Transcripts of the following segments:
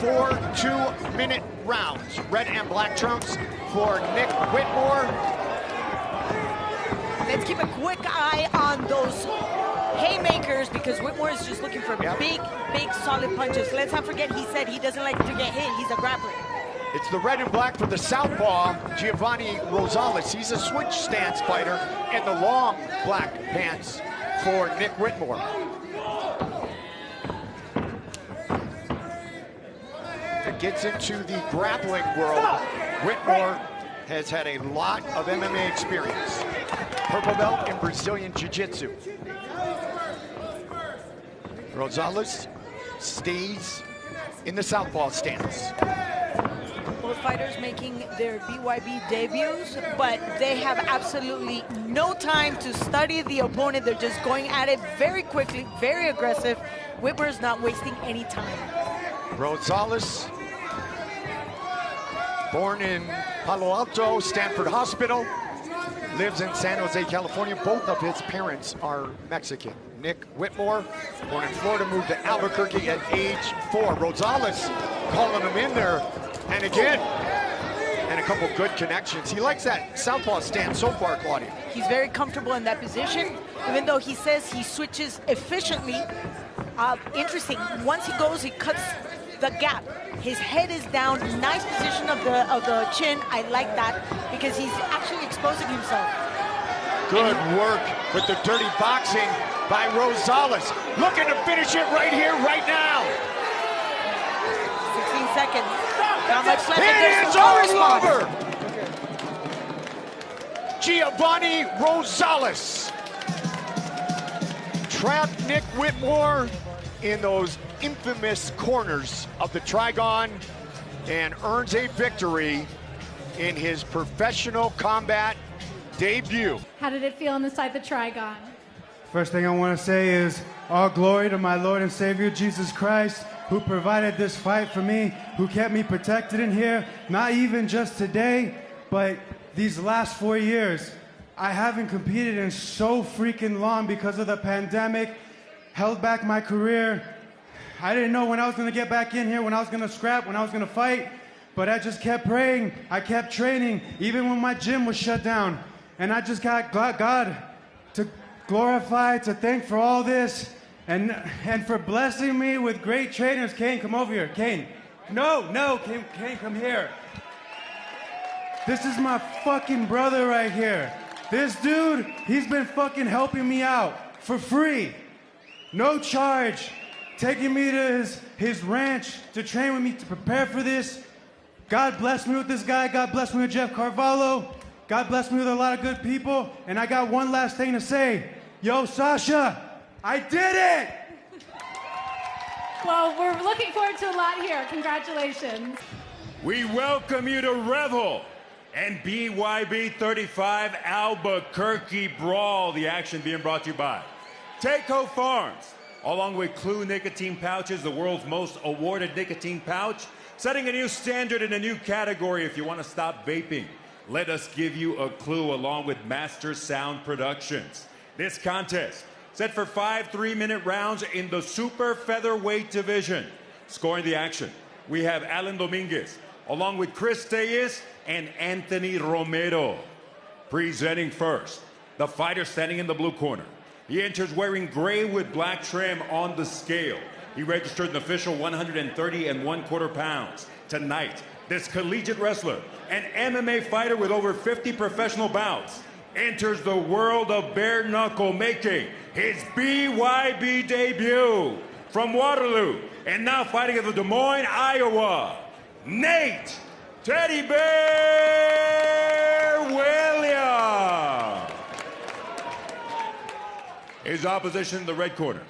4 2-minute rounds. Red and black trunks for Nick Whitmore. Let's keep a quick eye on those haymakers because Whitmore is just looking for big, solid punches. Let's not forget he said he doesn't like to get hit. He's a grappler. It's the red and black for the southpaw, Giovanni Rosales. He's a switch stance fighter, and the long black pants for Nick Whitmore. It gets into the grappling world. Whitmore has had a lot of MMA experience. Purple belt in Brazilian Jiu-Jitsu. Rosales stays in the southpaw stance. Both fighters making their BYB debuts, but they have absolutely no time to study the opponent. They're just going at it very quickly, very aggressive. Whitmore's not wasting any time. Rosales, born in Palo Alto, Stanford Hospital, lives in San Jose, California. Both of his parents are Mexican. Nick Whitmore, born in Florida, moved to Albuquerque at age 4. Rosales calling him in there, and again, and a couple good connections. He likes that southpaw stance so far, Claudia. He's very comfortable in that position, even though he says he switches efficiently. Interesting, once he goes, he cuts the gap. His head is down, nice position of the chin. I like that because he's actually exposing himself. Good work with the dirty boxing by Rosales. Looking to finish it right here, right now. 16 seconds. Not much left. It is all over. Giovanni Rosales trapped Nick Whitmore in those infamous corners of the Trigon and earns a victory in his professional combat debut. How did it feel inside the Trigon? First thing I want to say is all glory to my Lord and Savior Jesus Christ, who provided this fight for me, who kept me protected in here, not even just today, but these last 4 years. I haven't competed in so freaking long because of the pandemic, held back my career. I didn't know when I was going to get back in here, when I was going to scrap, when I was going to fight, but I just kept praying. I kept training, even when my gym was shut down. And I just got God to glorify, to thank for all this, and for blessing me with great trainers. Kane, come over here. Kane. No, Kane, come here. This is my fucking brother right here. This dude, he's been fucking helping me out for free. No charge. Taking me to his ranch to train with me to prepare for this. God bless me with this guy. God bless me with Jeff Carvalho. God bless me with a lot of good people. And I got one last thing to say. Yo, Sasha, I did it! Well, we're looking forward to a lot here. Congratulations. We welcome you to Revel and BYB 35 Albuquerque Brawl. The action being brought to you by Takeo Farms, along with Clue nicotine pouches, the world's most awarded nicotine pouch, setting a new standard in a new category. If you want to stop vaping, let us give you a clue, along with Master Sound Productions. This contest set for 5 3-minute rounds in the super featherweight division. Scoring the action, we have Alan Dominguez, along with Chris Tellez and Anthony Romero. Presenting first, the fighter standing in the blue corner. He enters wearing gray with black trim on the scale. He registered an official 130 1/4 pounds. Tonight, this collegiate wrestler, an MMA fighter with over 50 professional bouts, enters the world of bare knuckle, making his BYB debut from Waterloo, and now fighting in Des Moines, Iowa, Nate Teddy Bear Williams. His opposition in the red corner.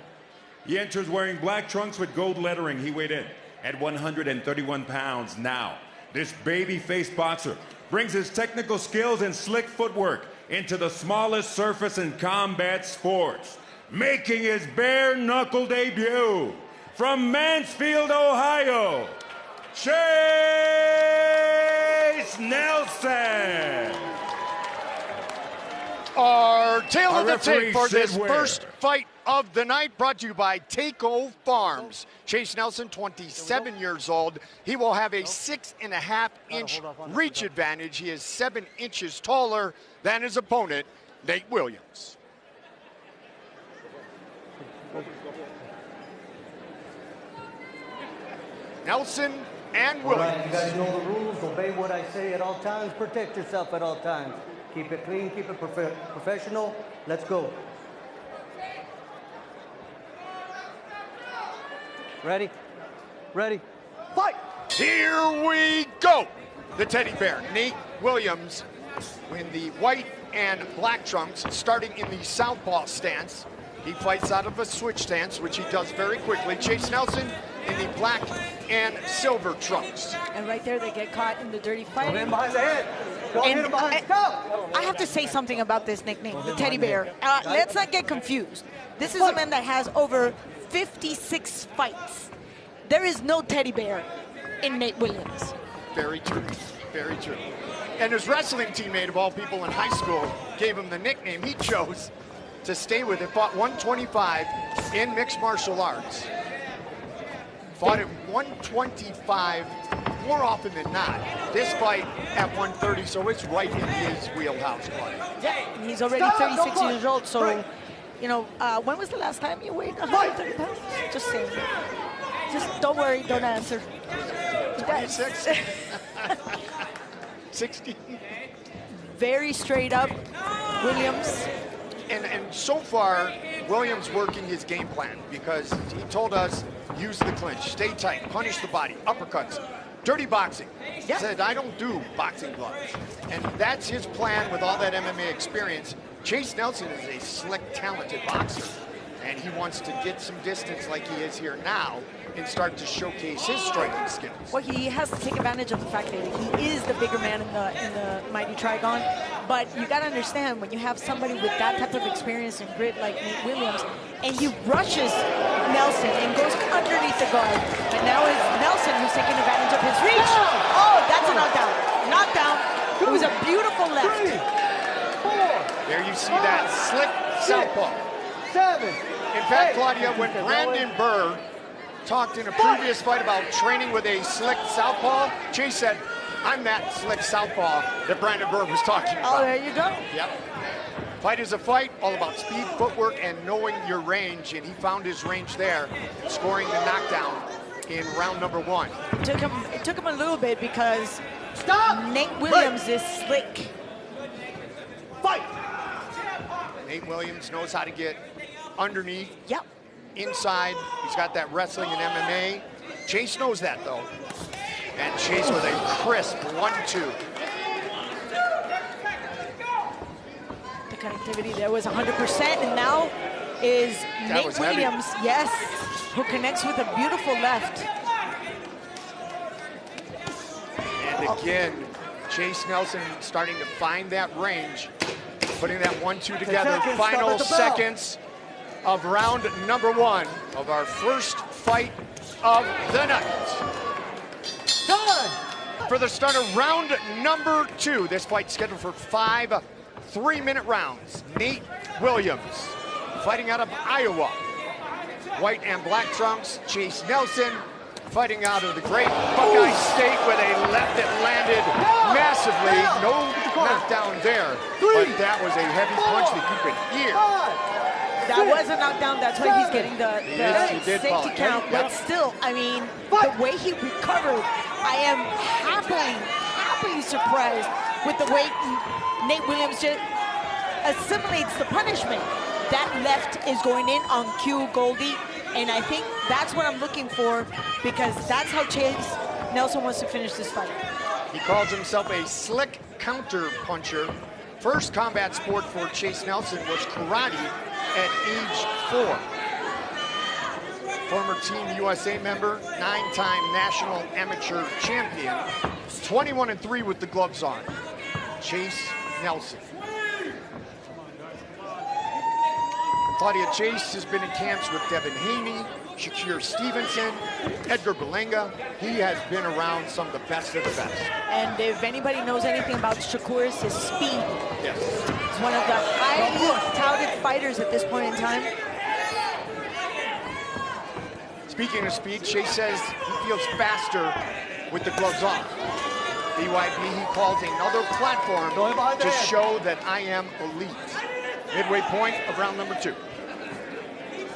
He enters wearing black trunks with gold lettering. He weighed in at 131 pounds now. This baby-faced boxer brings his technical skills and slick footwork into the smallest surface in combat sports, making his bare knuckle debut from Mansfield, Ohio, Chase Nelson. Our tail of the tape for this first fight of the night brought to you by Takeo Farms. Chase Nelson, 27 years old. He will have a 6.5-inch reach advantage. He is 7 inches taller than his opponent, Nate Williams. Nelson and All Williams. right, you guys know the rules. Obey what I say at all times. Protect yourself at all times. Keep it clean, keep it professional. Let's go. Ready? Ready? Fight! Here we go. The teddy bear, Nate Williams, in the white and black trunks, starting in the southpaw stance. He fights out of a switch stance, which he does very quickly. Chase Nelson in the black and silver trunks. And right there, they get caught in the dirty fight. Don't hit him behind the head. Don't hit him behind. Stop! I have to say something about this nickname, the teddy bear. Let's not get confused. This is a man that has over 56 fights. There is no teddy bear in Nate Williams. Very true, very true. And his wrestling teammate, of all people in high school, gave him the nickname he chose to stay with it. Fought 125 in mixed martial arts. Fought at 125 more often than not. This fight at 130, so it's right in his wheelhouse, Claudia. Yeah, and he's already 36 years old, so, you know, when was the last time you weighed 130 pounds? Just saying. Just don't worry, don't answer. 26? 60? Very straight up, Williams. And so far, Williams working his game plan, because he told us, use the clinch, stay tight, punish the body, uppercuts, dirty boxing. He said, I don't do boxing gloves. And that's his plan with all that MMA experience. Chase Nelson is a slick, talented boxer, and he wants to get some distance like he is here now and start to showcase his striking skills. Well, he has to take advantage of the fact that he is the bigger man in the mighty Trigon. But you got to understand, when you have somebody with that type of experience and grit like Nate Williams, and he rushes Nelson and goes underneath the guard. But now it's Nelson who's taking advantage of his reach. Oh, that's a knockdown. Knockdown. It was a beautiful left. 3, 4. There you see that slick southpaw. 7. In fact, Claudia, when Brandon Burr talked in a previous fight about training with a slick southpaw, Chase said, I'm that slick southpaw that Brandon Burr was talking about. Oh, there you go. Yep. Fight is a fight, all about speed, footwork, and knowing your range, and he found his range there, scoring the knockdown in round number 1. It took him a little bit because Nate Williams is slick. Fight! Nate Williams knows how to get underneath, Yep. inside. He's got that wrestling and MMA. Chase knows that, though. And Chase with a crisp 1-2. The connectivity there was 100%, and now is Nate was heavy. Williams, yes, who connects with a beautiful left. And again, Chase Nelson starting to find that range, putting that 1-2 together. seconds, Final stop at the bell. seconds of round number 1 of our first fight of the night. Time! For the start of round number 2, this fight scheduled for 5 3-minute rounds. Nate Williams, fighting out of Iowa. White and black trunks. Chase Nelson, fighting out of the great Buckeye State with a left that landed massively. No knockdown there, but that was a heavy punch that you could hear. That was a knockdown. That's why he's getting the Yes, he did, safety Paul. count. Yep. But still, I mean, the way he recovered, I am happily surprised with the way Nate Williams just assimilates the punishment. That left is going in on cue, Goldie, and I think that's what I'm looking for, because that's how Chase Nelson wants to finish this fight. He calls himself a slick counter puncher. First combat sport for Chase Nelson was karate at age 4. Former Team USA member, 9-time national amateur champion, 21-3 with the gloves on. Chase Nelson. Claudia, Chase has been in camps with Devin Haney, Shakir Stevenson, Edgar Berlanga. He has been around some of the best of the best. And if anybody knows anything about Shakur, his speed. Yes. He's one of the highly touted fighters at this point in time. Speaking of speed, Chase says he feels faster with the gloves on. BYB, he calls another platform to show that I am elite. Midway point of round number 2.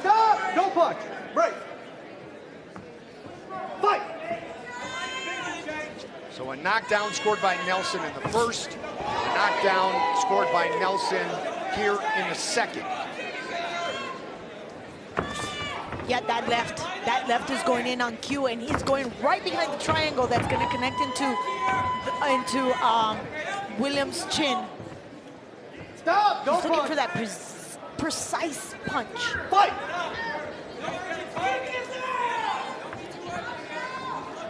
Stop! No punch. Break. Fight. So a knockdown scored by Nelson in the first, a knockdown scored by Nelson here in the second. Yeah, that left is going in on cue, and he's going right behind the triangle that's going to connect into Williams' chin. Stop! No He's looking punch. for that precise punch. Fight.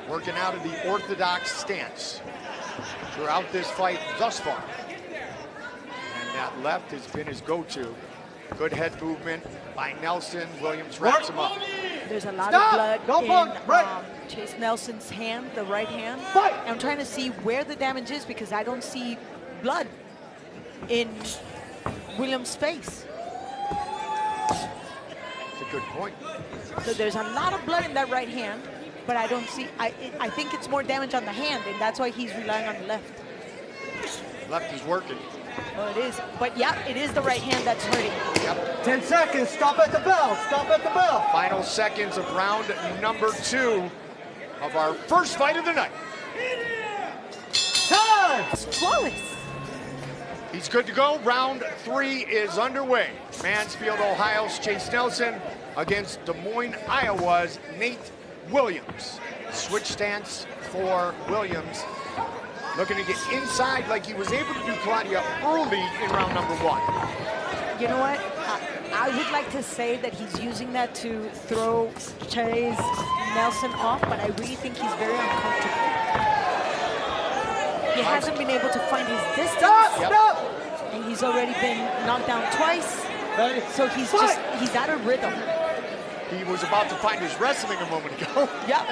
Working out of the orthodox stance throughout this fight thus far. And that left has been his go-to. Good head movement by Nelson. Williams wraps him up. There's a lot of blood in Chase Nelson's hand, the right hand. Fight. And I'm trying to see where the damage is because I don't see blood in Williams' face. That's a good point. So there's a lot of blood in that right hand, but I don't see, I think it's more damage on the hand, and that's why he's relying on the left. Left is working. Oh, it is. But yeah, it is the right hand that's hurting. Yep. 10 seconds. Stop at the bell. Stop at the bell. Final seconds of round number 2 of our first fight of the night. Time. It's flawless. He's good to go. Round 3 is underway. Mansfield, Ohio's Chase Nelson against Des Moines, Iowa's Nate Williams. Switch stance for Williams. Looking to get inside like he was able to do Claudia early in round number 1. You know what? I would like to say that he's using that to throw Chase Nelson off, but I really think he's very uncomfortable. He hasn't been able to find his distance. Stop! And he's already been knocked down twice. Ready? So he's out of rhythm. He was about to find his wrestling a moment ago. Yep.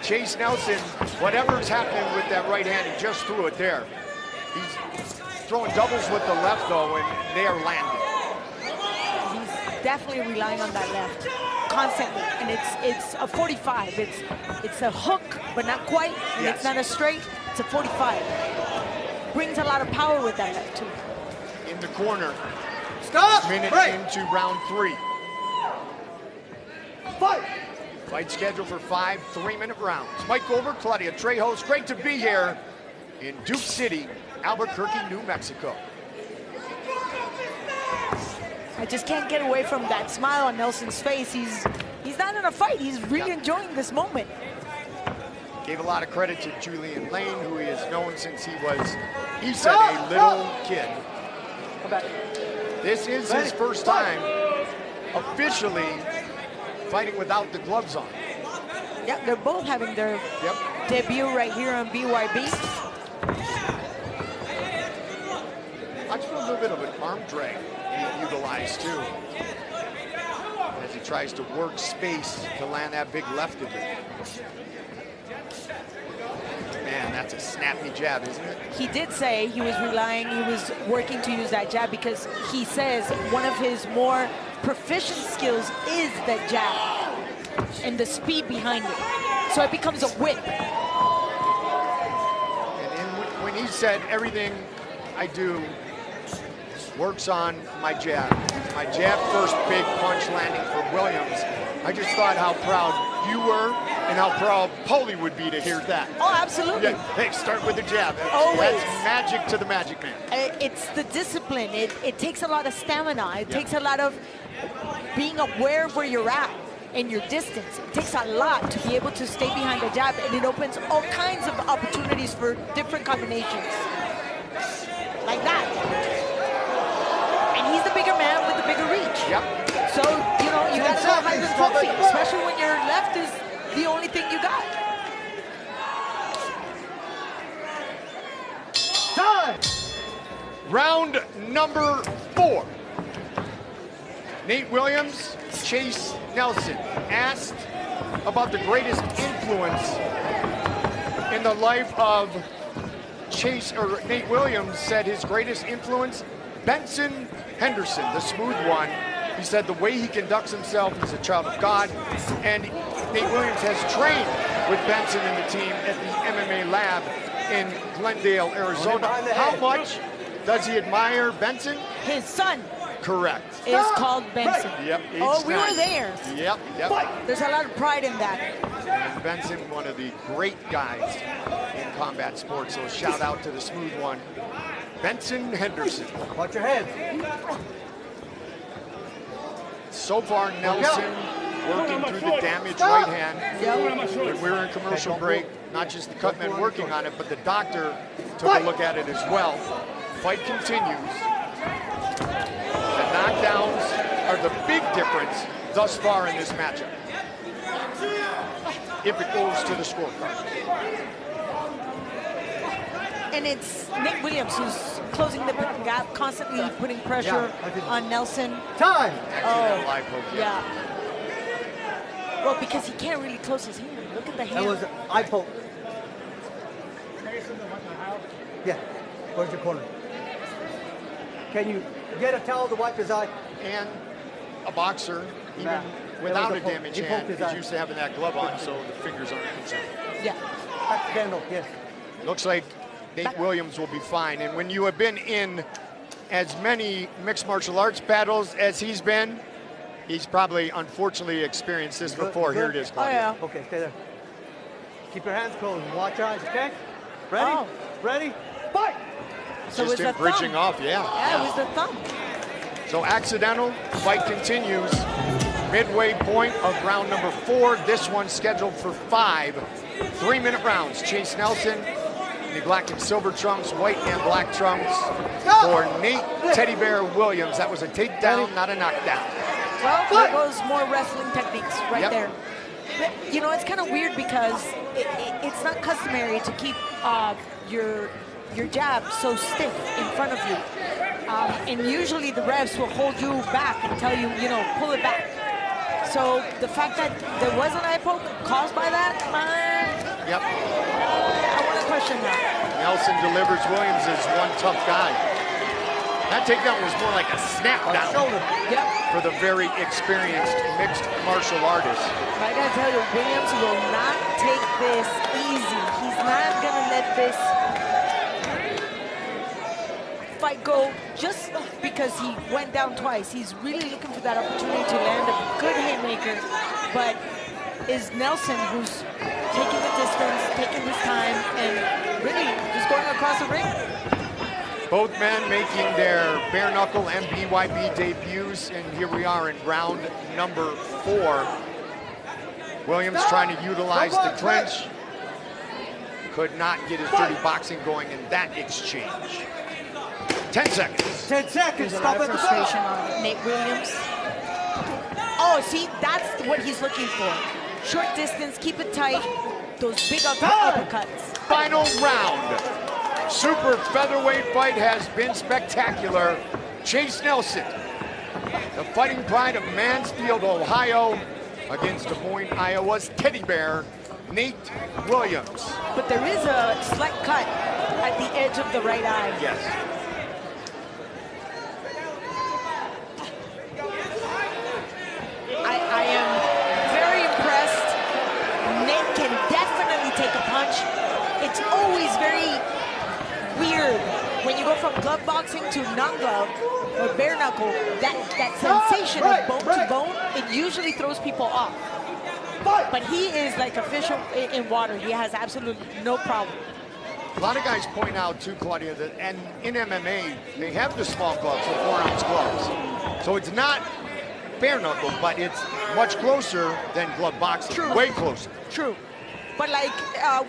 Chase Nelson, whatever's happening with that right hand, he just threw it there. He's throwing doubles with the left, though, and they are landing. He's definitely relying on that left constantly, and it's a 45. It's a hook, but not quite. And Yes. It's not a straight. It's a 45. Brings a lot of power with that left too. In the corner, Stop. minute Break. into round 3. Fight. Fight scheduled for 5 3-minute rounds. Mike Goldberg, Claudia Trejos, great to be here in Duke City, Albuquerque, New Mexico. I just can't get away from that smile on Nelson's face. He's not in a fight. He's really enjoying this moment. Gave a lot of credit to Julian Lane, who he has known since he said a little kid. This is his first time officially fighting without the gloves on. Yeah, they're both having their debut right here on BYB. I just feel a little bit of an arm drag he utilized too, as he tries to work space to land that big left of it. Man, that's a snappy jab, isn't it? He did say he was working to use that jab because he says one of his more proficient skills is that jab and the speed behind it. So it becomes a whip. And then when he said everything I do works on my jab. My jab first big punch landing for Williams. I just thought how proud you were and how proud Paulie would be to hear that. Oh, absolutely. Yeah, hey, start with the jab. Always. That's magic to the Magic Man. It's the discipline. It takes a lot of stamina. It takes a lot of being aware of where you're at and your distance. It takes a lot to be able to stay behind the jab, and it opens all kinds of opportunities for different combinations. Like that. And he's the bigger man with the bigger reach. Yep. So, you know, you gotta go higher than 12 feet, especially when your left is the only thing you got. Time. Round number 4. Nate Williams, Chase Nelson, asked about the greatest influence in the life of Nate Williams said his greatest influence, Benson Henderson, the smooth one, He said the way he conducts himself, he's a child of God. And Nate Williams has trained with Benson and the team at the MMA lab in Glendale, Arizona. How much does he admire Benson? His son Correct. is called Benson. Yep. Oh, we were 9. there. Yep. There's a lot of pride in that. And Benson, one of the great guys in combat sports. So shout out to the smooth one, Benson Henderson. Watch your head. So far, Nelson working through the damaged right hand. When we were in commercial break, not just the cutman working on it, but the doctor took a look at it as well. Fight continues. The knockdowns are the big difference thus far in this matchup, if it goes to the scorecard. And it's Nate Williams who's closing the gap, constantly putting pressure on Nelson. Time. Oh, Live hook, yeah. Well, because he can't really close his hand. Look at the hand. That was eye poke. Yeah. Where's your corner? Can you get a towel to wipe his eye? And a boxer, even without a damaged hand, is used to having that glove on, so the fingers aren't concerned. Yeah. Accidental, yes. Looks like Nate Williams will be fine. And when you have been in as many mixed martial arts battles as he's been, he's probably unfortunately experienced this before. Here it is, Claudia. Oh, yeah. Okay, stay there. Keep your hands closed and watch your eyes, okay? Ready? Oh. Ready? Fight! So Just it was him the bridging thumb. off, Yeah, it was the thumb. So accidental, fight continues. Midway point of round number 4. This one scheduled for 5 3-minute rounds. Chase Nelson in the black and silver trunks, white and black trunks for Nate Teddy Bear Williams. That was a takedown, not a knockdown. Well, there goes more wrestling techniques right Yep. there. But, you know, it's kind of weird because it's not customary to keep your jab so stiff in front of you. And usually the refs will hold you back and tell you, you know, pull it back. So the fact that there was an eye poke caused by that, Yep. I want to question that. Nelson delivers. Williams is one tough guy. That takedown was more like a snap down Yep. for the very experienced mixed martial artist. I gotta tell you, Williams will not take this easy. He's not gonna let this fight go just because he went down twice. He's really looking for that opportunity to land a good haymaker, but is Nelson who's taking the distance, taking his time, and really just going across the ring. Both men making their bare knuckle and BYB debuts, and here we are in round number 4. Williams trying to utilize the clinch. Could not get his dirty boxing going in that exchange. 10 seconds. 10 seconds. There's a Stop lot of at the frustration bell. on Nate Williams. Oh, see, that's what he's looking for. Short distance, keep it tight. Those big uppercuts. Final round. Super featherweight fight has been spectacular. Chase Nelson, the fighting pride of Mansfield, Ohio, against Des Moines, Iowa's Teddy Bear, Nate Williams. But there is a slight cut at the edge of the right eye. Yes. I am very impressed. Nate can definitely take a punch. It's always very weird when you go from glove boxing to non-glove or bare knuckle. That sensation of bone to bone, it usually throws people off. But he is like a fish in water. He has absolutely no problem. A lot of guys point out too, Claudia, that and in MMA, they have the small gloves, the 4-ounce gloves. So it's not bare knuckle, but it's much closer than glove boxing. True. Way closer. True. But like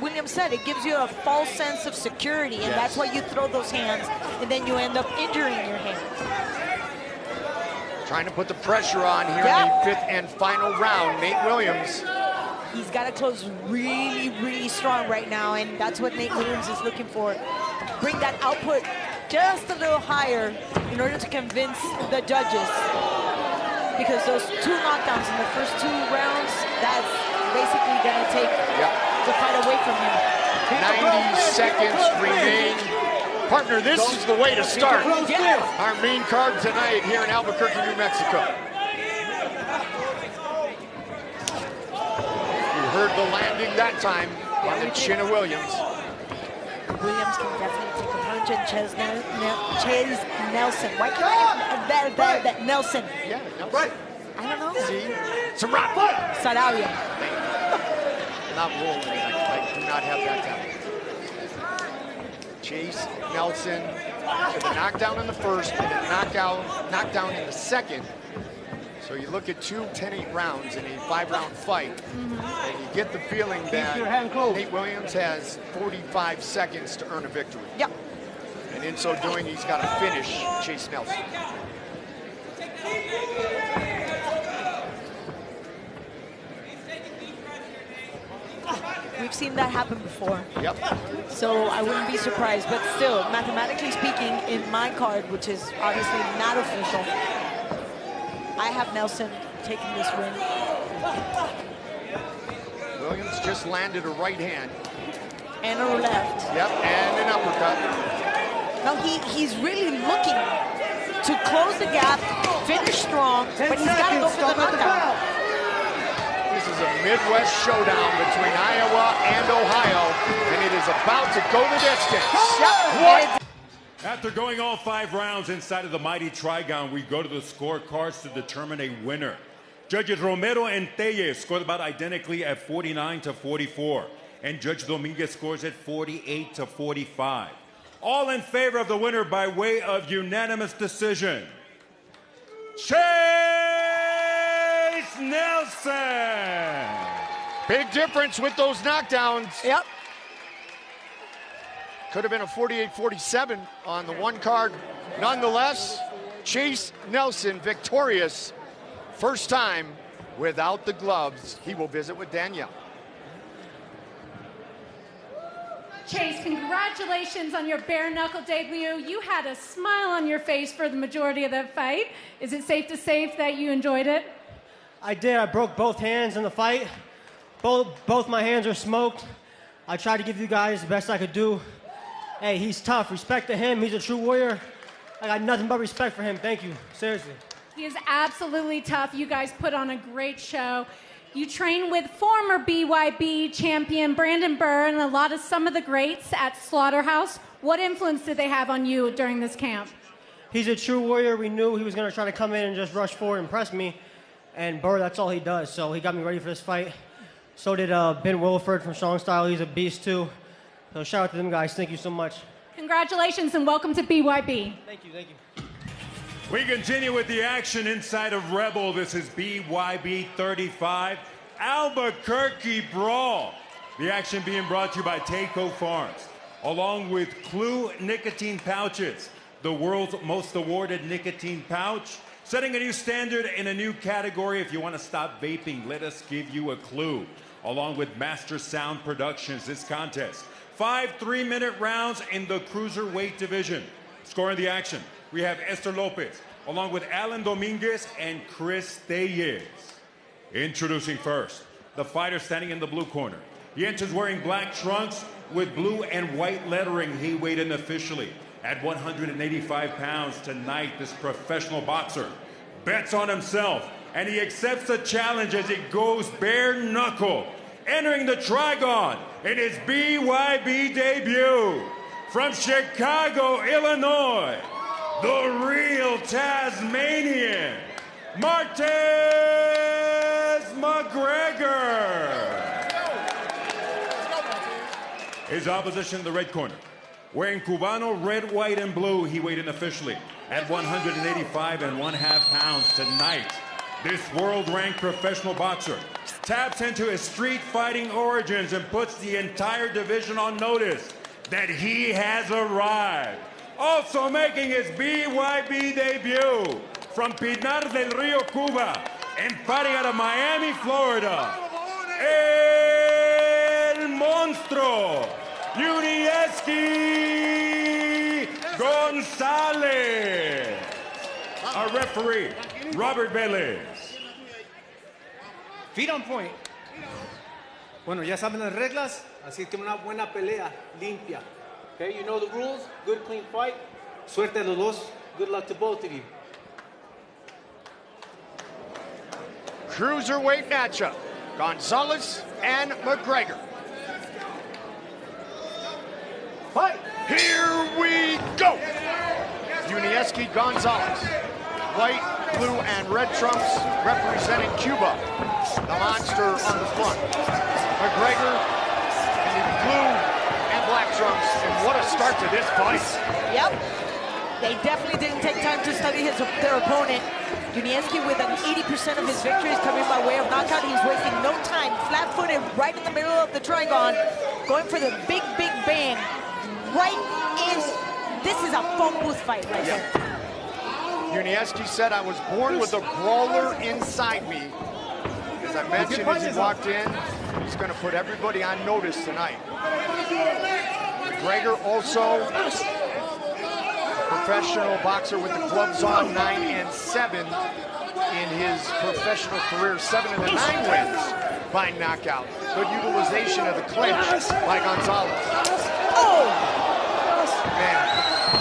William said, it gives you a false sense of security, and that's why you throw those hands, and then you end up injuring your hands. Trying to put the pressure on here in the 5th and final round. Nate Williams. He's got to close really, really strong right now, and that's what Nate Williams is looking for. Bring that output just a little higher in order to convince the judges. Because those 2 knockdowns in the first 2 rounds, that's basically going to take the fight away from him. 90 seconds remain. Partner, this is the way to start our main card tonight here in Albuquerque, New Mexico. heard the landing that time on the chin of Williams. Williams can definitely take a punch, and Chase Nelson. Why can't I that Nelson? Yeah, Nelson. Right. I don't know. See? It's a wrap. Sarabia. Not rolling. I do not have that down. Chase Nelson with a knockdown in the first and a knockdown in the second. So you look at 2 10-8 rounds in a 5-round fight, and you get the feeling that Nate Williams has 45 seconds to earn a victory. Yep. And in so doing, he's got to finish Chase Nelson. We've seen that happen before. Yep. So I wouldn't be surprised, but still, mathematically speaking, in my card, which is obviously not official, I have Nelson taking this win. Williams just landed a right hand. And a left. Yep, and an uppercut. No, he's really looking to close the gap, finish strong, but he's got to go for the knockdown. This is a Midwest showdown between Iowa and Ohio, and it is about to go the distance. Yep. What? After going all 5 rounds inside of the mighty Trigon, we go to the scorecards to determine a winner. Judges Romero and Tellez scored about identically at 49-44, and Judge Dominguez scores at 48-45. All in favor of the winner by way of unanimous decision. Chase Nelson! Big difference with those knockdowns. Yep. Could have been a 48-47 on the one card. Nonetheless, Chase Nelson victorious. First time without the gloves. He will visit with Danielle. Chase, congratulations on your bare knuckle debut. You had a smile on your face for the majority of that fight. Is it safe to say that you enjoyed it? I did. I broke both hands in the fight. Both my hands are smoked. I tried to give you guys the best I could do. Hey, he's tough. Respect to him. He's a true warrior. I got nothing but respect for him. Thank you. Seriously. He is absolutely tough. You guys put on a great show. You train with former BYB champion Brandon Burr and some of the greats at Slaughterhouse. What influence did they have on you during this camp? He's a true warrior. We knew he was going to try to come in and just rush forward and impress me. And Burr, that's all he does. So he got me ready for this fight. So did Ben Wilford from Strong Style. He's a beast too. So shout out to them guys. Thank you so much. Congratulations and welcome to BYB. Thank you. Thank you. We continue with the action inside of Revel. This is BYB 35 Albuquerque Brawl. The action being brought to you by Takeo Farms, along with Clue nicotine pouches, the world's most awarded nicotine pouch, setting a new standard in a new category. If you want to stop vaping, let us give you a clue. Along with Master Sound Productions, this contest. 5 3-minute rounds in the cruiserweight division. Scoring the action, we have Esther Lopez, along with Alan Dominguez and Chris Tellez. Introducing first, the fighter standing in the blue corner. He enters wearing black trunks with blue and white lettering. He weighed in officially at 185 pounds tonight. This professional boxer bets on himself, and he accepts the challenge as he goes bare knuckle, entering the Trigon in his BYB debut. From Chicago, Illinois, the real Tasmanian, Martez McGregor. His opposition in the red corner, wearing Cubano red, white, and blue, he weighed in officially at 185.5 pounds tonight. This world-ranked professional boxer taps into his street fighting origins and puts the entire division on notice that he has arrived. Also making his BYB debut from Pinar del Rio, Cuba, and fighting out of Miami, Florida, El Monstruo, Yunieski Gonzalez. Our referee, Robert Velez. Feet on point. Bueno, ya saben las reglas, así que una buena pelea, limpia. Okay, you know the rules. Good, clean fight. Suerte a los dos. Good luck to both of you. Cruiserweight matchup. Gonzalez and McGregor. Fight! Here we go. Unieski Gonzalez. White, blue, and red trunks representing Cuba. The monster on the front. McGregor in the blue and black trunks. And what a start to this fight. Yep. They definitely didn't take time to study their opponent. Unieski with an 80% of his victories coming by way of knockout. He's wasting no time. Flat-footed right in the middle of the trigon. Going for the big, big bang. Right in. This is a phone booth fight right there. Unieski said, I was born with a brawler inside me. As I mentioned as he walked in, he's going to put everybody on notice tonight. McGregor also professional boxer with the gloves on, 9 and 7 in his professional career, 7 of the 9 wins by knockout. Good utilization of the clinch by Gonzalez. Oh! Man.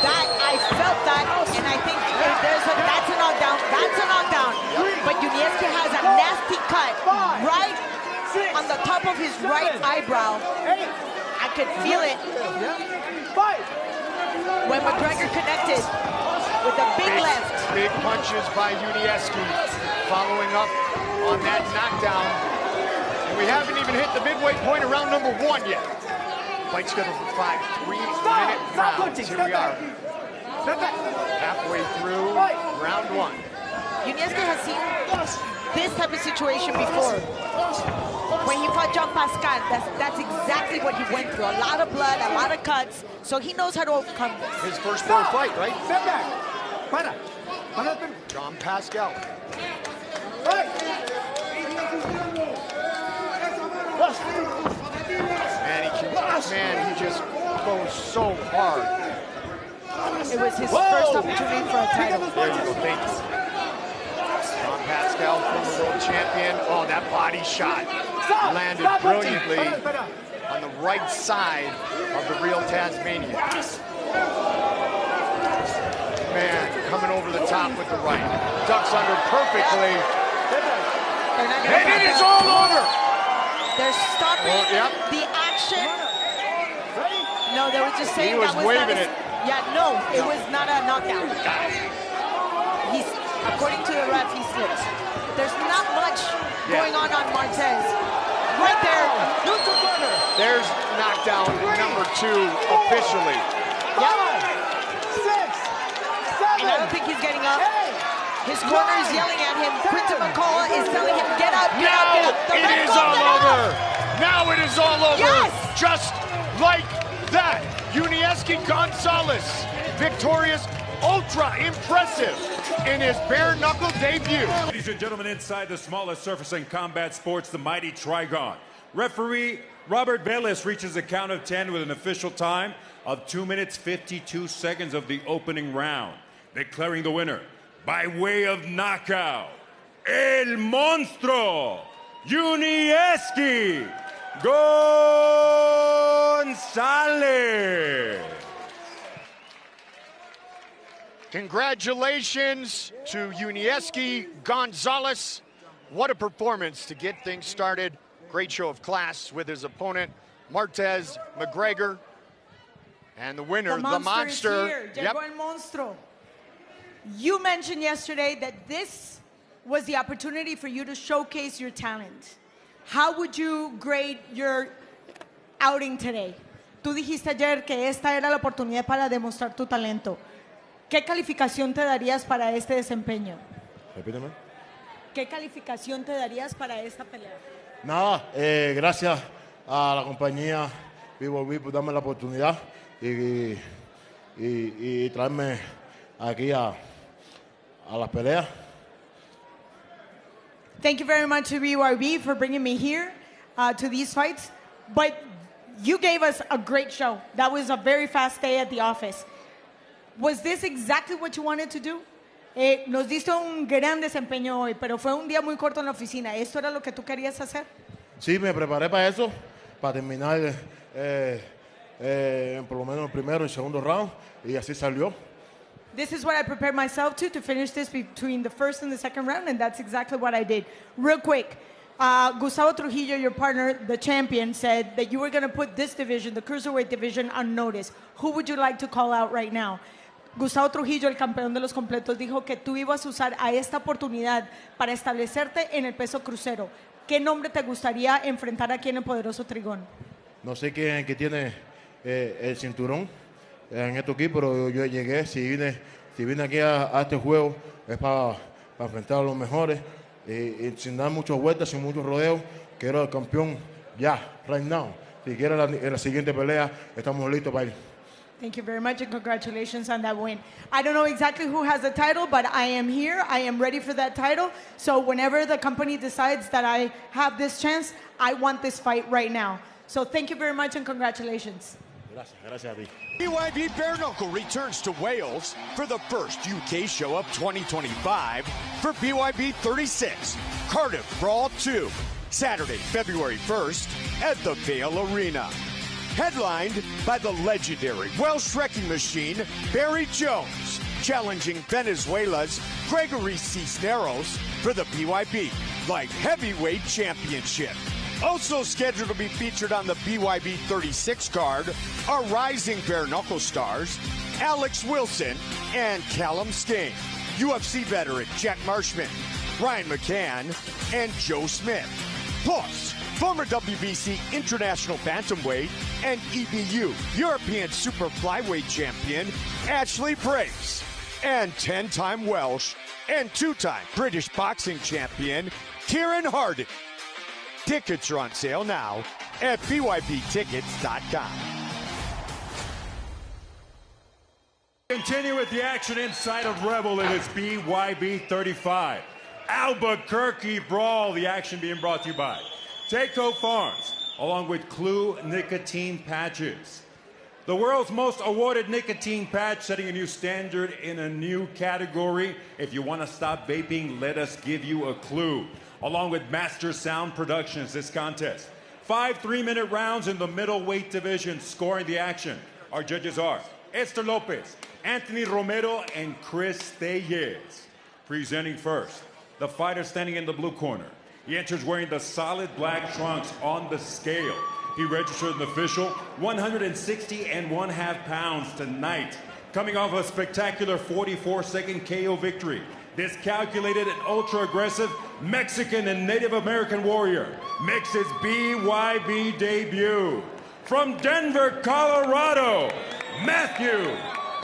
That, I felt that, and I think that's a knockdown, But Unieski has a nasty cut right on the top of his right eyebrow. I could feel it. When McGregor connected with a big left. Big punches by Unieski, following up on that knockdown. And we haven't even hit the midway point of round number 1 yet. Fight scheduled for 5 3-minute rounds. Here we are. Halfway through round 1. Unieski has seen this type of situation before. When he fought John Pascal, that's exactly what he went through. A lot of blood, a lot of cuts, so he knows how to overcome this. His first pro fight, right? John Pascal. Man, he just goes so hard. It was his first opportunity for a title. There you go, thank you. John Pascal, former world champion. Oh, that body shot landed brilliantly on the right side of the real Tasmanian. Man, coming over the top with the right. Ducks under perfectly. And it is all over. They're stopping the action. No, they were just saying he was that was waving it. Yeah, no, it was not a knockdown. He's, according to the ref, he slipped. There's not much going on Martez. Right there. There's knockdown number 2 officially. And I don't think he's getting up. His corner is yelling at him. Quinton McCall is telling him, get up, get up, get up. It is all over. Now it is all over. Yes. Just like that. Unieski Gonzalez, victorious, ultra impressive in his bare knuckle debut. Ladies and gentlemen, inside the smallest surface in combat sports, the mighty Trigon. Referee Robert Velez reaches a count of 10 with an official time of 2 minutes 52 seconds of the opening round, declaring the winner by way of knockout, El Monstruo, Unieski Gonzalez. Congratulations to Unieski Gonzalez. What a performance to get things started. Great show of class with his opponent, Martez McGregor. And the winner, the monster. Is here. Llegó el monstruo. You mentioned yesterday that this was the opportunity for you to showcase your talent. How would you grade your outing today? Tú dijiste ayer que esta era la oportunidad para demostrar tu talento. ¿Qué calificación te darías para este desempeño? Repíteme. ¿Qué calificación te darías para esta pelea? Nada, gracias a la compañía BYB por darme la oportunidad y traerme aquí a las peleas. Thank you very much to BYB for bringing me here to these fights. But you gave us a great show. That was a very fast day at the office. Was this exactly what you wanted to do? Nos diste un gran desempeño hoy, pero fue un día muy corto en la oficina. ¿Esto era lo que tú querías hacer? Sí, me preparé para eso, para terminar por lo menos el primero y el segundo round, y así salió. This is what I prepared myself to finish this between the first and the second round, and that's exactly what I did. Real quick, Gustavo Trujillo, your partner, the champion, said that you were going to put this division, the cruiserweight division, on notice. Who would you like to call out right now? Gustavo Trujillo, el campeón de los completos, dijo que tú ibas a usar a esta oportunidad para establecerte en el peso crucero. ¿Qué nombre te gustaría enfrentar aquí en el poderoso Trigón? No sé quién es el que tiene el cinturón en este equipo, pero yo llegué, si vine aquí a este juego es para enfrentar a los mejores y sin dar muchas vueltas, sin muchos rodeos. Quiero el campeón ya, right now. Si quiere en la siguiente pelea, estamos listos para ir. Thank you very much and congratulations on that win. I don't know exactly who has the title, but I am here. I am ready for that title. So whenever the company decides that I have this chance, I want this fight right now. So thank you very much and congratulations. Gracias a ti. BYB Bare Knuckle returns to Wales for the first UK show of 2025 for BYB 36, Cardiff Brawl 2, Saturday, February 1st at the Vale Arena. Headlined by the legendary Welsh wrecking machine, Barry Jones, challenging Venezuela's Gregory Cisneros for the BYB Light Heavyweight Championship. Also scheduled to be featured on the BYB 36 card are rising bare knuckle stars Alex Wilson and Callum Skane, UFC veteran Jack Marshman, Ryan McCann, and Joe Smith. Plus, former WBC International Bantamweight and EBU European Super Flyweight Champion Ashley Brace, and 10-time Welsh and 2-time British Boxing Champion Kieran Hardy. Tickets are on sale now at BYBtickets.com. Continue with the action inside of Revel. It is BYB 35. Albuquerque Brawl, the action being brought to you by Takeo Farms, along with Clue nicotine patches. The world's most awarded nicotine patch, setting a new standard in a new category. If you want to stop vaping, let us give you a clue. Along with Master Sound Productions, this contest. 5 3-minute rounds in the middleweight division. Scoring the action, our judges are Esther Lopez, Anthony Romero, and Chris Tellez. Presenting first, the fighter standing in the blue corner. He enters wearing the solid black trunks on the scale. He registered an official 160.5 pounds tonight, coming off a spectacular 44-second KO victory. This calculated and ultra-aggressive Mexican and Native American warrior makes his BYB debut. From Denver, Colorado, Matthew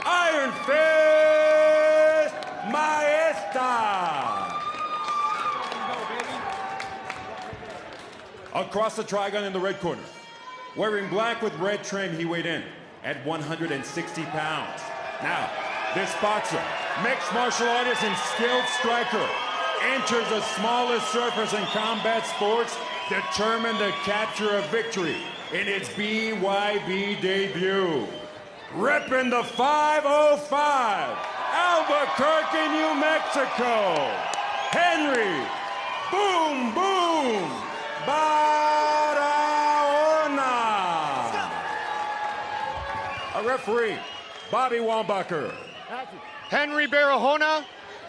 Iron Fist Maesta. Across the trigon in the red corner, wearing black with red trim, he weighed in at 160 pounds. Now, this boxer, mixed martial artist and skilled striker, enters the smallest surface in combat sports, determined to capture a victory in its BYB debut. Repping the 505, Albuquerque, New Mexico, Henry Boom Boom Barahona. A referee, Bobby Wambacher. Henry Barahona,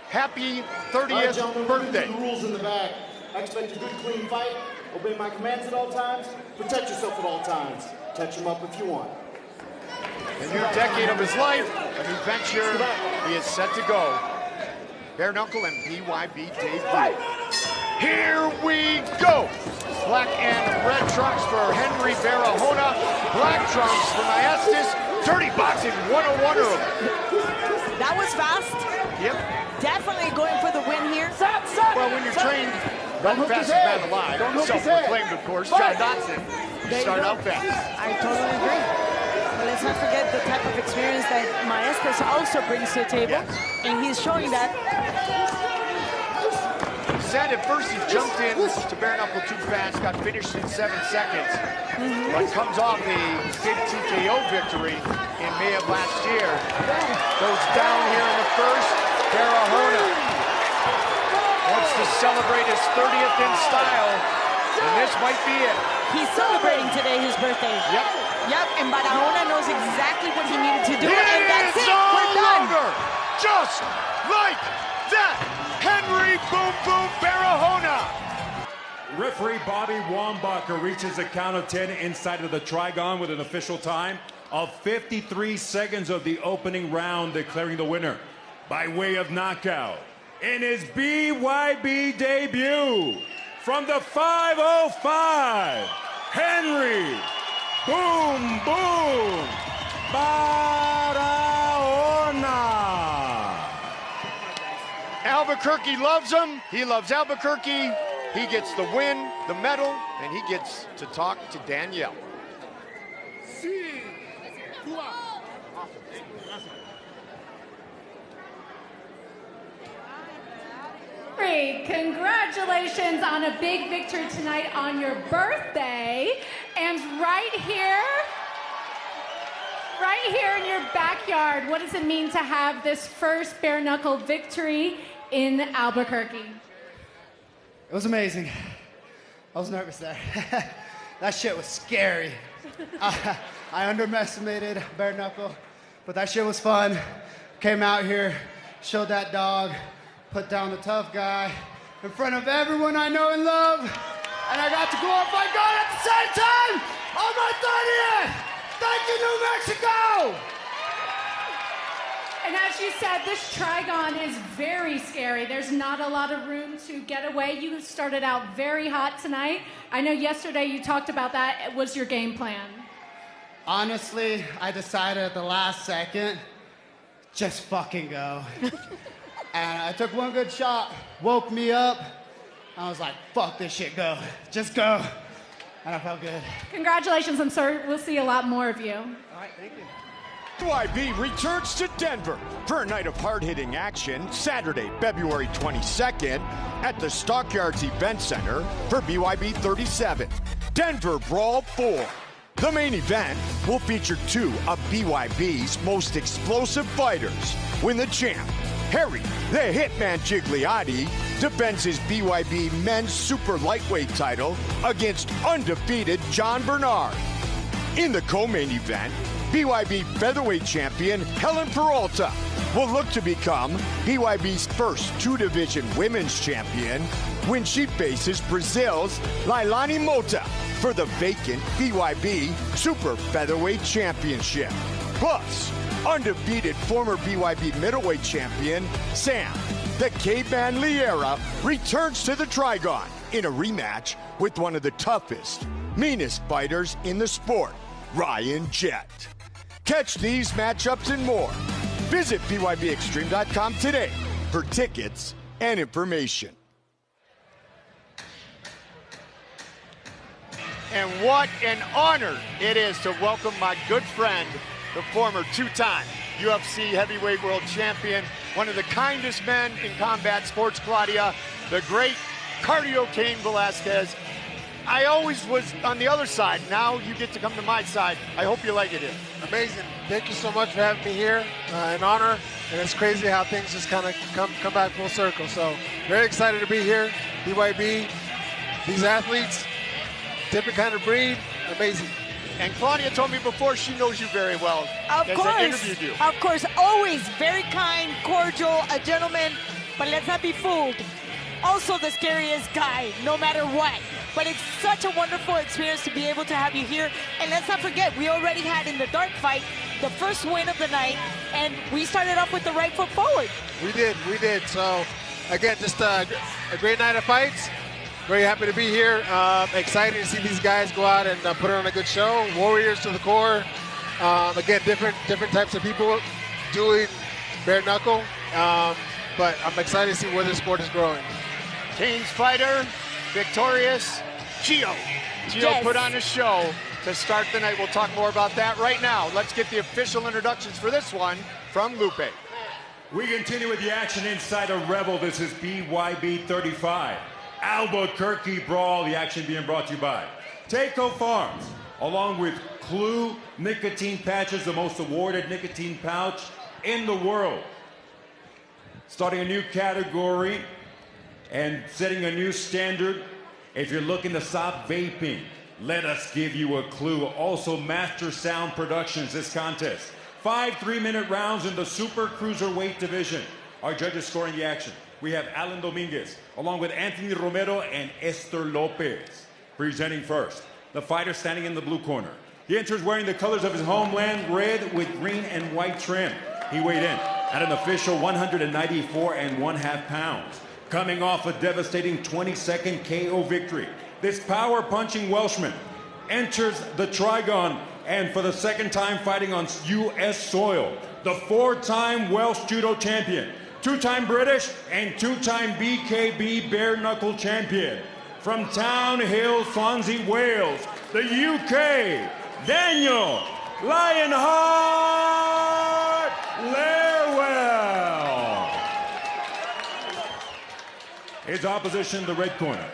happy 30th birthday. The rules in the back. I expect a good, clean fight. Obey my commands at all times. Protect yourself at all times. Touch him up if you want. A new decade of his life, a new venture. He is set to go. Bare knuckle and BYB debut. Here we go. Black and red trunks for Henry Barahona. Black trunks for Maestas. Dirty boxing 101 of them. That was fast. Yep. Definitely going for the win here. Well, when you're trained, run fastest man alive. Self-proclaimed, of course. John Dotson. Start out fast. I totally agree. But let's not forget the type of experience that Maestas also brings to the table. Yes. And he's showing that. He said at first he jumped in to bare knuckle too fast, got finished in 7 seconds. But comes off a big TKO victory in May of last year. Goes down here in the first. Barahona wants to celebrate his 30th in style, and this might be it. He's celebrating today his birthday. Yep. Yep, and Barahona knows exactly what he needed to do, and that's it. All We're done. over. Just like that. Henry Boom Boom Barahona. Referee Bobby Wambacher reaches a count of 10 inside of the trigon with an official time of 53 seconds of the opening round, declaring the winner by way of knockout in his BYB debut from the 505, Henry Boom Boom Barahona. Albuquerque loves him. He loves Albuquerque. He gets the win, the medal, and he gets to talk to Danielle. Great. Congratulations on a big victory tonight on your birthday. And right here in your backyard, what does it mean to have this first bare knuckle victory in Albuquerque? It was amazing. I was nervous there. That shit was scary. I underestimated bare knuckle, but that shit was fun. Came out here, showed that dog, put down the tough guy in front of everyone I know and love, and I got to glorify God at the same time on my 30th! Thank you, New Mexico! And as you said, this trigon is very scary. There's not a lot of room to get away. You started out very hot tonight. I know yesterday you talked about that. What was your game plan? Honestly, I decided at the last second, just fucking go. And I took one good shot, woke me up. I was like, fuck this shit, go. Just go. And I felt good. Congratulations, I'm sure we'll see a lot more of you. All right, thank you. BYB returns to Denver for a night of hard-hitting action Saturday, February 22nd at the Stockyards Event Center for BYB 37, Denver Brawl 4. The main event will feature two of BYB's most explosive fighters. When the champ, Harry the Hitman Gigliotti, defends his BYB men's super lightweight title against undefeated John Bernard. In the co-main event, BYB featherweight champion Helen Peralta will look to become BYB's first two-division women's champion when she faces Brazil's Lailani Mota for the vacant BYB Super Featherweight Championship. Plus, undefeated former BYB middleweight champion Sam the Caveman Liera returns to the Trigon in a rematch with one of the toughest, meanest fighters in the sport, Ryan Jett. Catch these matchups and more. Visit BYBExtreme.com today for tickets and information. And what an honor it is to welcome my good friend, the former two-time UFC heavyweight world champion, one of the kindest men in combat sports, Claudia, the great Cardio Cain Velasquez. I always was on the other side. Now you get to come to my side. I hope you like it here. Amazing. Thank you so much for having me here. An honor. And it's crazy how things just kind of come back full circle. So very excited to be here. BYB, these athletes, different kind of breed. Amazing. And Claudia told me before she knows you very well. Of as course. I interviewed you. Of course. Always very kind, cordial, a gentleman. But let's not be fooled. Also the scariest guy, no matter what. But it's such a wonderful experience to be able to have you here. And let's not forget, we already had in the dark fight the first win of the night, and we started off with the right foot forward. We did. So, again, just a great night of fights. Very happy to be here. Excited to see these guys go out and put on a good show. Warriors to the core. Again, different types of people doing bare knuckle. But I'm excited to see where this sport is growing. Cain's fighter, victorious, Gio. Gio put on a show to start the night. We'll talk more about that right now. Let's get the official introductions for this one from Lupe. We continue with the action inside of Revel. This is BYB 35. Albuquerque Brawl, the action being brought to you by Takeo Farms, along with Clue nicotine patches, the most awarded nicotine pouch in the world. Starting a new category and setting a new standard. If you're looking to stop vaping, let us give you a clue. Also, Master Sound Productions, this contest. 5 3-minute rounds in the super cruiserweight division. Our judges scoring the action. we have Alan Dominguez, along with Anthony Romero and Esther Lopez. Presenting first, the fighter standing in the blue corner. He enters wearing the colors of his homeland, red with green and white trim. He weighed in at an official 194.5 pounds, coming off a devastating 22nd KO victory. This power-punching Welshman enters the Trigon, and for the second time fighting on U.S. soil, the 4-time Welsh judo champion, 2-time British and 2-time BKB bare knuckle champion. From Town Hill, Swansea, Wales, the UK, Daniel Lionheart Lerwell. His opposition, the red corner.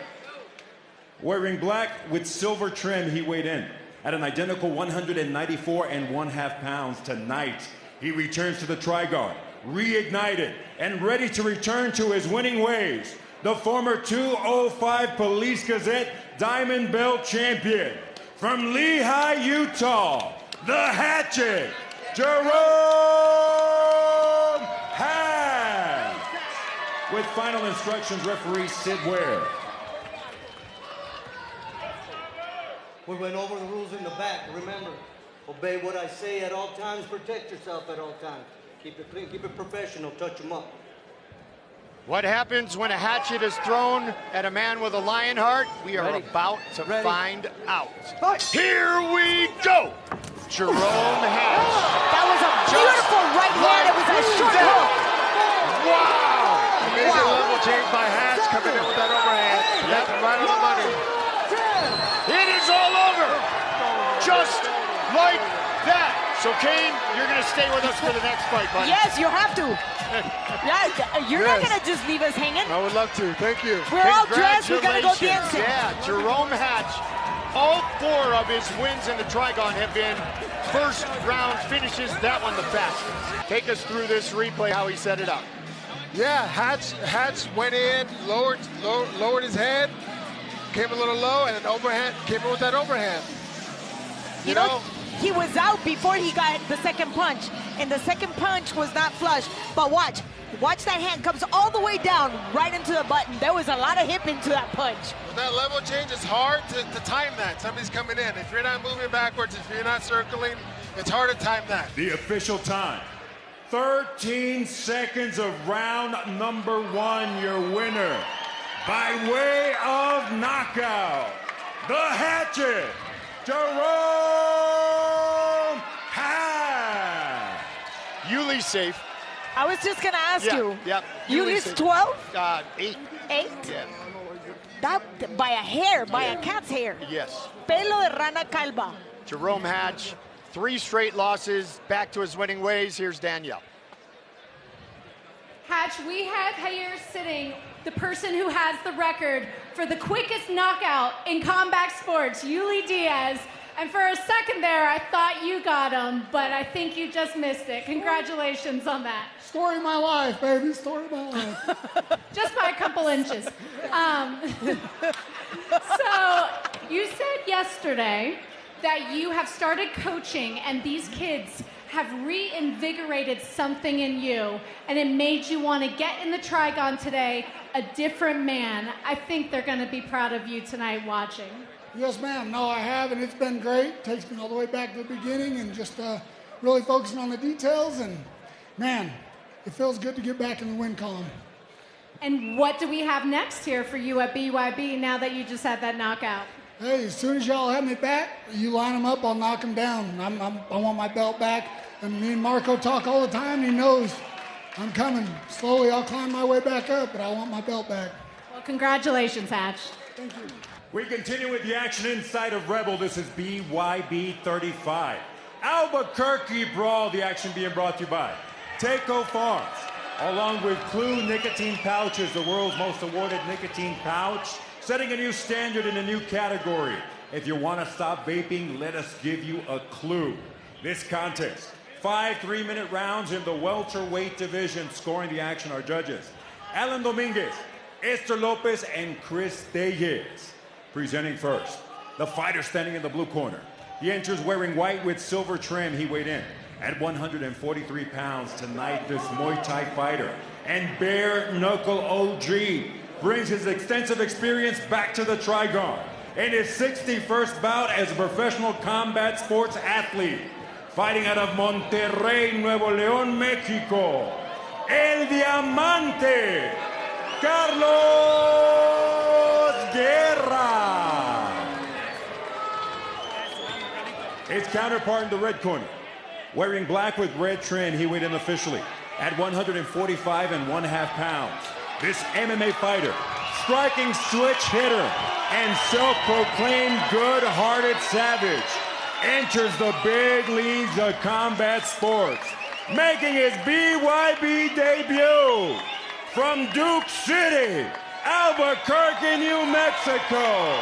Wearing black with silver trim, he weighed in at an identical 194.5 pounds. Tonight, he returns to the Trigon, reignited and ready to return to his winning ways. The former 205 Police Gazette Diamond Belt champion. From Lehigh, Utah, the Hatchet, Jerome Hatch. With final instructions, referee Sid Ware. We went over the rules in the back. Remember, obey what I say at all times. Protect yourself at all times. Keep it clean, keep it professional. Touch them up. What happens when a hatchet is thrown at a man with a lion heart? We are about to find out. Here we go. Jerome Hatch. That was a beautiful right hand. It was a short hook. Wow! Amazing level change by Hatch coming in with that overhand. Yep, right on the money. It is all over. Just like that. So, Kane, you're going to stay with us for the next fight, buddy. Yes, you have to. Yeah, you're not going to just leave us hanging. I would love to. Thank you. We're all dressed. We got to go dancing. Yeah, Jerome Hatch. All 4 of his wins in the Trigon have been first round finishes. That one the fastest. Take us through this replay, how he set it up. Yeah, Hatch went in, lowered his head, came a little low, and then overhand, came in with that overhand. You know, he was out before he got the second punch, and the second punch was not flush. But watch that hand comes all the way down, right into the button. There was a lot of hip into that punch. With that level change, it's hard to time that. Somebody's coming in. If you're not moving backwards, if you're not circling, it's hard to time that. The official time, 13 seconds of round number 1. Your winner, by way of knockout, the Hatchet, Jerome Hatch. Yuli's safe. I was just going to ask you. Yep. Yuli's 12? 8. 8? Yeah. That, by a hair, by a cat's hair. Yes. Pelo de rana calva. Jerome Hatch, 3 straight losses, back to his winning ways. Here's Danielle. Hatch, we have here sitting the person who has the record for the quickest knockout in combat sports, Yuli Diaz. And for a second there, I thought you got him, but I think you just missed it. Congratulations on that. Story of my life, baby. Story of my life. Just by a couple inches. So you said yesterday that you have started coaching and these kids have reinvigorated something in you and it made you want to get in the Trigon today a different man. I think they're going to be proud of you tonight watching. Yes, ma'am. No, I have, and it's been great. Takes me all the way back to the beginning and just really focusing on the details. And, man, it feels good to get back in the win column. And what do we have next here for you at BYB now that you just had that knockout? Hey, as soon as y'all have me back, you line them up, I'll knock them down. I want my belt back. And me and Marco talk all the time. He knows I'm coming. Slowly, I'll climb my way back up, but I want my belt back. Well, congratulations, Hatch. Thank you. We continue with the action inside of Revel. This is BYB 35. Albuquerque Brawl, the action being brought to you by Takeo Farms, along with Clue nicotine pouches, the world's most awarded nicotine pouch, setting a new standard in a new category. If you want to stop vaping, let us give you a clue. This contest, 5 3-minute rounds in the welterweight division. Scoring the action are judges Alan Dominguez, Esther Lopez, and Chris Deyes. Presenting first, the fighter standing in the blue corner. He enters wearing white with silver trim. He weighed in at 143 pounds. Tonight, this Muay Thai fighter and bare knuckle OG brings his extensive experience back to the Trigon in his 61st bout as a professional combat sports athlete, fighting out of Monterrey, Nuevo León, Mexico, El Diamante, Carlos Guerra. His counterpart in the red corner, wearing black with red trim, he weighed in officially at 145.5 pounds. This MMA fighter, striking switch hitter, and self-proclaimed good-hearted savage, enters the big leagues of combat sports, making his BYB debut from Duke City, Albuquerque, New Mexico,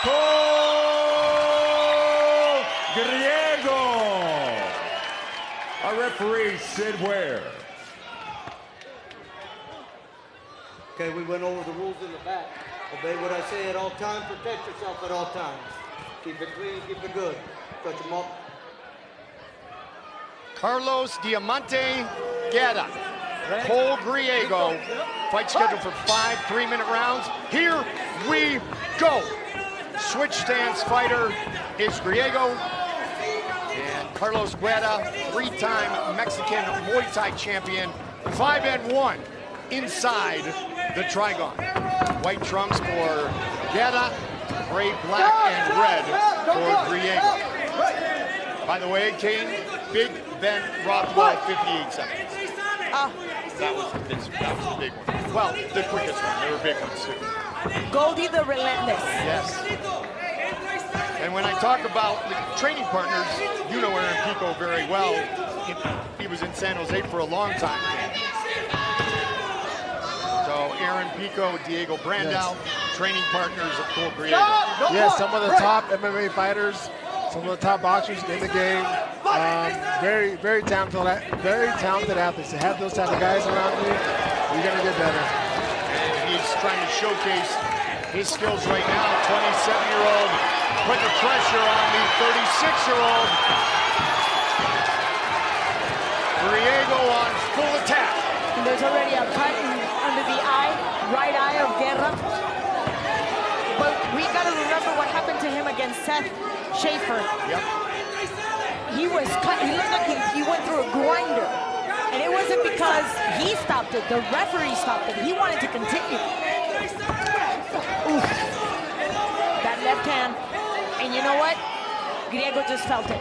Cole Griego. Our referee, Sid Ware. Okay, we went over the rules in the back. Obey what I say at all times. Protect yourself at all times. Keep it clean, keep it good. Touch them up. Carlos Diamante Guerra, Cole Griego. Fight scheduled for 5 3-minute rounds. Here we go. Switch stance fighter is Griego. And Carlos Guerra, 3-time Mexican Muay Thai champion, 5-1 inside the Trigon. White trunks for Guerra, gray, black, and red for Griego. By the way, Kane, Big Ben Rothwell, 58 seconds. That was the big one. Well, the quickest one. There were big ones too. Cody the Relentless. Yes. And when I talk about the training partners, you know Aaron Pico very well. He was in San Jose for a long time. So Aaron Pico, Diego Brandao, training partners of Cole Griego. Yes, some of the top MMA fighters, some of the top boxers in the game. Very talented athletes. To have those type of guys around you, you're gonna get better. And he's trying to showcase his skills right now. 27-year-old putting the pressure on the 36-year-old. Griego on full attack. There's already a cut under the eye, right eye of Guerra. But we got to remember what happened to him against Seth Schaefer. Yep. He was cut. He looked like he went through a grinder. And it wasn't because he stopped it. The referee stopped it. He wanted to continue. Oof. That left hand. And you know what? Griego just felt it.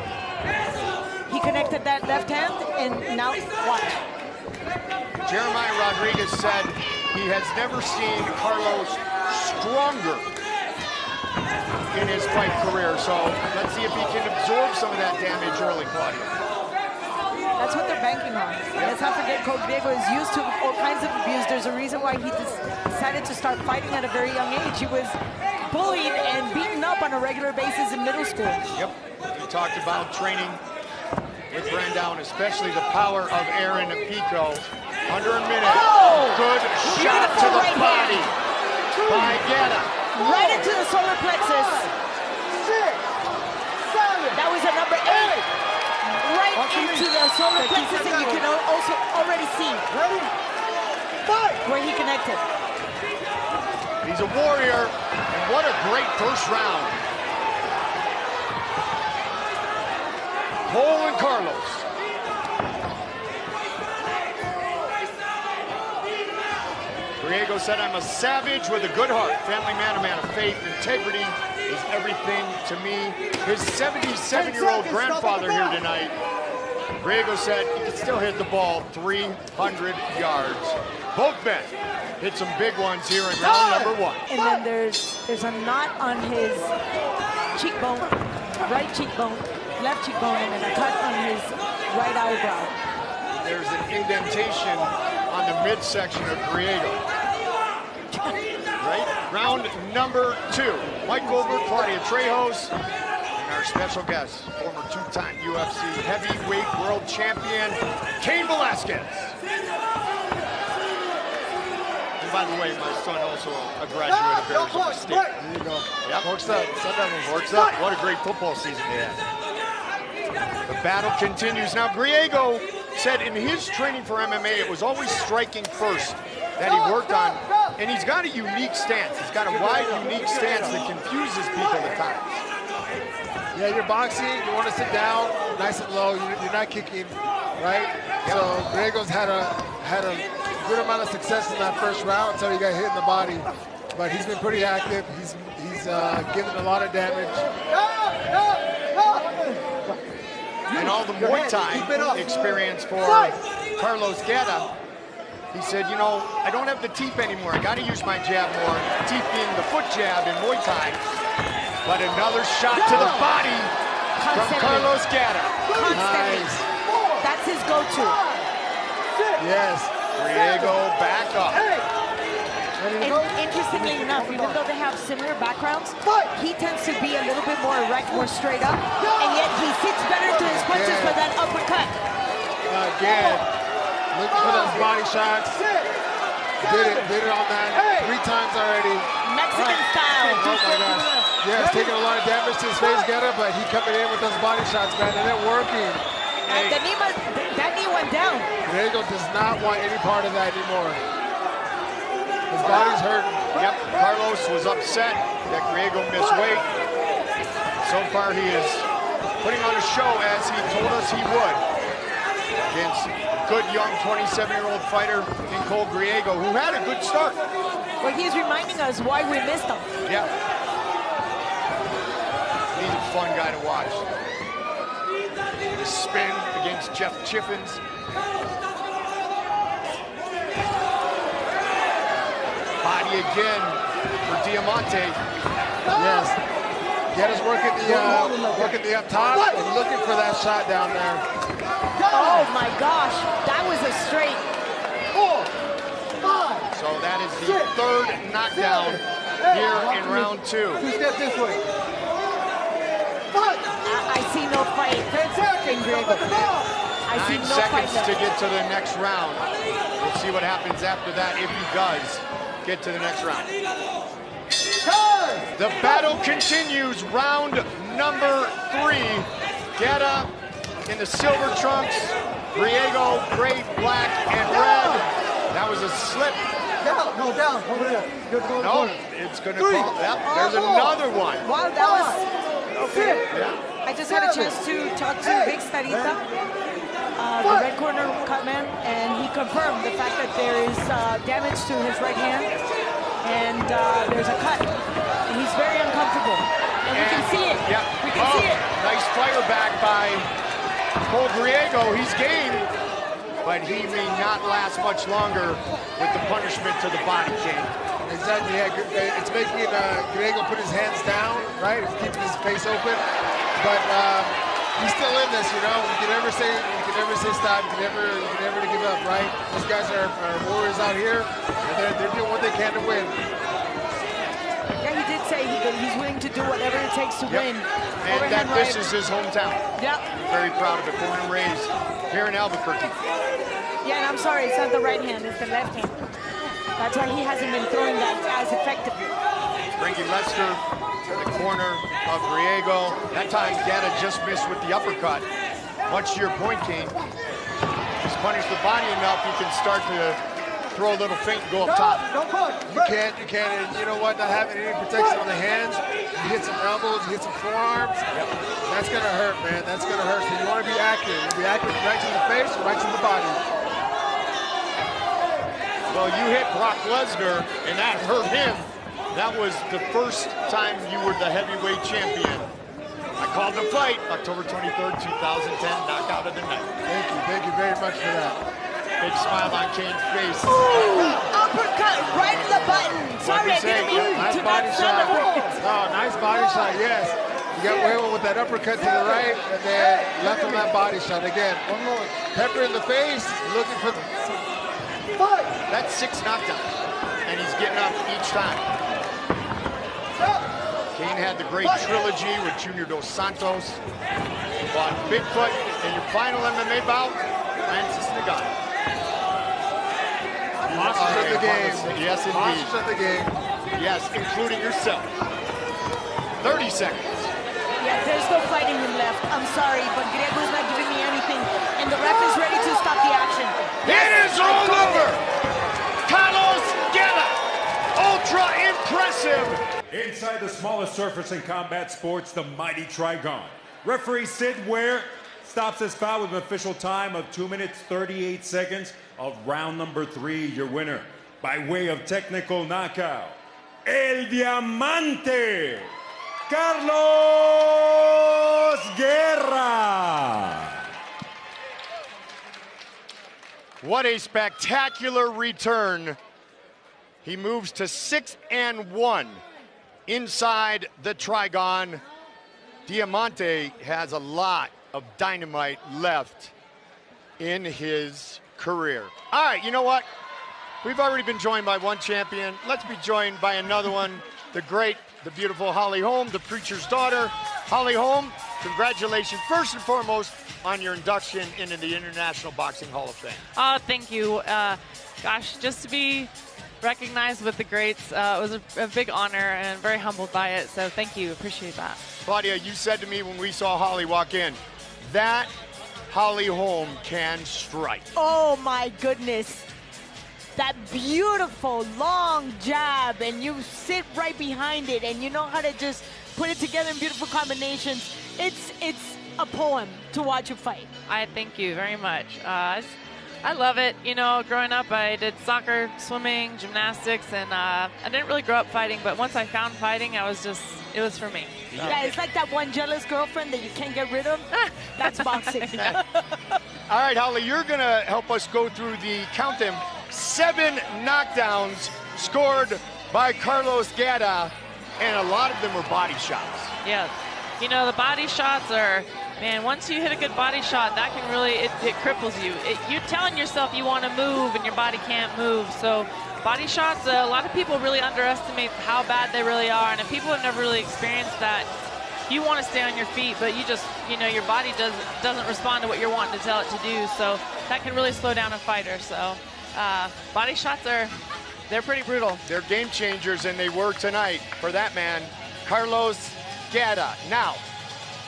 He connected that left hand, and now watch. Jeremiah Rodriguez said he has never seen Carlos stronger in his fight career. So let's see if he can absorb some of that damage early, Claudia. That's what they're banking on. Let's not forget, Cole Griego is used to all kinds of abuse. There's a reason why he decided to start fighting at a very young age. He was bullied and beaten up on a regular basis in middle school. Yep. We talked about training with Brandao, and especially the power of Aaron Pico. Under a minute. Oh! Good shot to the right body by Guerra. Right into the solar plexus. 6, 7. That was a number 8. Right into the solar plexus, and you can also already see where he connected. He's a warrior, and what a great first round. Cole and Carlos. Griego said, I'm a savage with a good heart. Family man, a man of faith. Integrity is everything to me. His 77-year-old grandfather here tonight. Griego said he can still hit the ball 300 yards. Both men hit some big ones here in round number 1. And then there's a knot on his cheekbone, right cheekbone, left cheekbone, and then a cut on his right eyebrow. There's an indentation on the midsection of Griego. Right? Round number 2. Mike Goldberg, Claudia Trejos, and our special guest, former 2-time UFC heavyweight world champion, Cain Velasquez. And by the way, my son also a graduate of Arizona State. There you go. Yep. Works up. Works up. What a great football season they had. The battle continues now. Griego said in his training for MMA, it was always striking first that he worked on, and he's got a unique stance. He's got a wide, unique stance that confuses people at times. Yeah, you're boxing, you want to sit down, nice and low, you're not kicking, right? So Griego's had a good amount of success in that first round until he got hit in the body. But he's been pretty active, he's given a lot of damage. And all the Muay Thai experience for Carlos Guerra, he said, you know, I don't have the teep anymore. I got to use my jab more. Teep being the foot jab in Muay Thai. But another shot to the body from Carlos Guerra. Nice. That's his go-to. Yes. Griego back up. And interestingly enough, even though they have similar backgrounds, he tends to be a little bit more erect, more straight up, and yet he sits better to his punches for that uppercut. Again, looking for those body shots. Did it on that 3 times already. Mexican style. Oh my gosh. Yeah, it's taking a lot of damage to his face, Guerra, but he coming in with those body shots, man, and they're working. And that knee went down. Griego does not want any part of that anymore. His body's hurting. Yep, Carlos was upset that Griego missed weight. So far he is putting on a show as he told us he would against good young 27-year-old fighter in Cole Griego, who had a good start. Well, he's reminding us why we missed him. Yeah. He's a fun guy to watch. The spin against Jeff Chiffins. Body again for Diamante. Yes. Guerra's working the up top and looking for that shot down there. Oh my gosh, that was a straight. 4, 5. So that is the third knockdown here in round 2. 2 steps this way. I see no fight in Griego. I see 9 no fight seconds to there. get to the next round. We'll see what happens after that if he does get to the next round. The battle continues. Round number 3. Guerra in the silver trunks. Griego, gray, black, and red. That was a slip. Down, no, down, over there. No, it's going to call. Yep, there's another one. Wow, that was okay. I just had a chance to talk to Big Starita, the red corner cutman, and he confirmed the fact that there is damage to his right hand, and there's a cut. And he's very uncomfortable, and we can see it. Yep. We can see it. Nice fire back by Cole Griego. He's game, but he may not last much longer with the punishment to the body, King. Exactly, yeah. It's making Griego put his hands down, right? It's keeping his face open. But he's still in this, you know. You can never say stop. You can never give up, right? These guys are warriors out here, and they're doing what they can to win. Yeah, he did say he's willing to do whatever it takes to win. And that this is his hometown. Yep. Very proud of it. Born and raised here in Albuquerque. Yeah, and I'm sorry, it's not the right hand, it's the left hand. That's why he hasn't been throwing that as effectively. Frankie Lester in the corner of Griego. That time, Guerra just missed with the uppercut. Much to your point, Kane. Just punish the body enough, you can start to throw a little feint and go up top. You can't, and you know what, not having any protection on the hands, you hit some elbows, you hit some forearms, that's gonna hurt, man, that's gonna hurt. So you wanna be accurate. You be accurate right to the face or right to the body. Well, you hit Brock Lesnar, and that hurt him. That was the first time you were the heavyweight champion. I called the fight, October 23rd, 2010, knockout of the night. Thank you very much for that. Big smile on Kane's face. Ooh, uppercut right in the button. Sorry, I didn't mean nice to body not shot. celebrate. Oh, nice body shot, yes. You got away with that uppercut to the right, and then left on that body shot. Again, one more pepper in the face, looking for the... That's 6 knockdowns, and he's getting up each time. Kane had the great trilogy with Junior Dos Santos. Fought Bigfoot in your final MMA bout, Francis Ngannou. Monsters of the game. Yes, indeed. Monsters of the game. Yes, including yourself. 30 seconds. Yeah, there's no fighting him left. I'm sorry, but Griego's not giving me anything. And the ref is ready to stop explosive. Inside the smallest surface in combat sports, the mighty Trigon. Referee Sid Ware stops this foul with an official time of 2 minutes 38 seconds of round number 3. Your winner by way of technical knockout, El Diamante, Carlos Guerra. What a spectacular return. He moves to 6-1 inside the Trigon. Diamante has a lot of dynamite left in his career. All right, you know what? We've already been joined by one champion. Let's be joined by another one, the great, the beautiful Holly Holm, the preacher's daughter. Holly Holm, congratulations, first and foremost, on your induction into the International Boxing Hall of Fame. Oh, thank you. Gosh, just to be recognized with the greats, it was a big honor and very humbled by it, so thank you, appreciate that. Claudia, you said to me when we saw Holly walk in, that Holly Holm can strike. Oh my goodness. That beautiful long jab, and you sit right behind it, and you know how to just put it together in beautiful combinations. It's a poem to watch you fight. I thank you very much. I love it. You know, growing up, I did soccer, swimming, gymnastics, and I didn't really grow up fighting, but once I found fighting, it was for me. Yeah, it's like that one jealous girlfriend that you can't get rid of. That's boxing. All right, Holly, you're going to help us go through the count them 7 knockdowns scored by Carlos Guerra, and a lot of them were body shots. Yeah. You know, the body shots are, man, once you hit a good body shot, that can really, it cripples you. You're telling yourself you want to move and your body can't move. So body shots, a lot of people really underestimate how bad they really are. And if people have never really experienced that, you want to stay on your feet, but you just, you know, your body doesn't respond to what you're wanting to tell it to do. So that can really slow down a fighter. So body shots they're pretty brutal. They're game changers, and they were tonight for that man, Carlos Guerra. Now,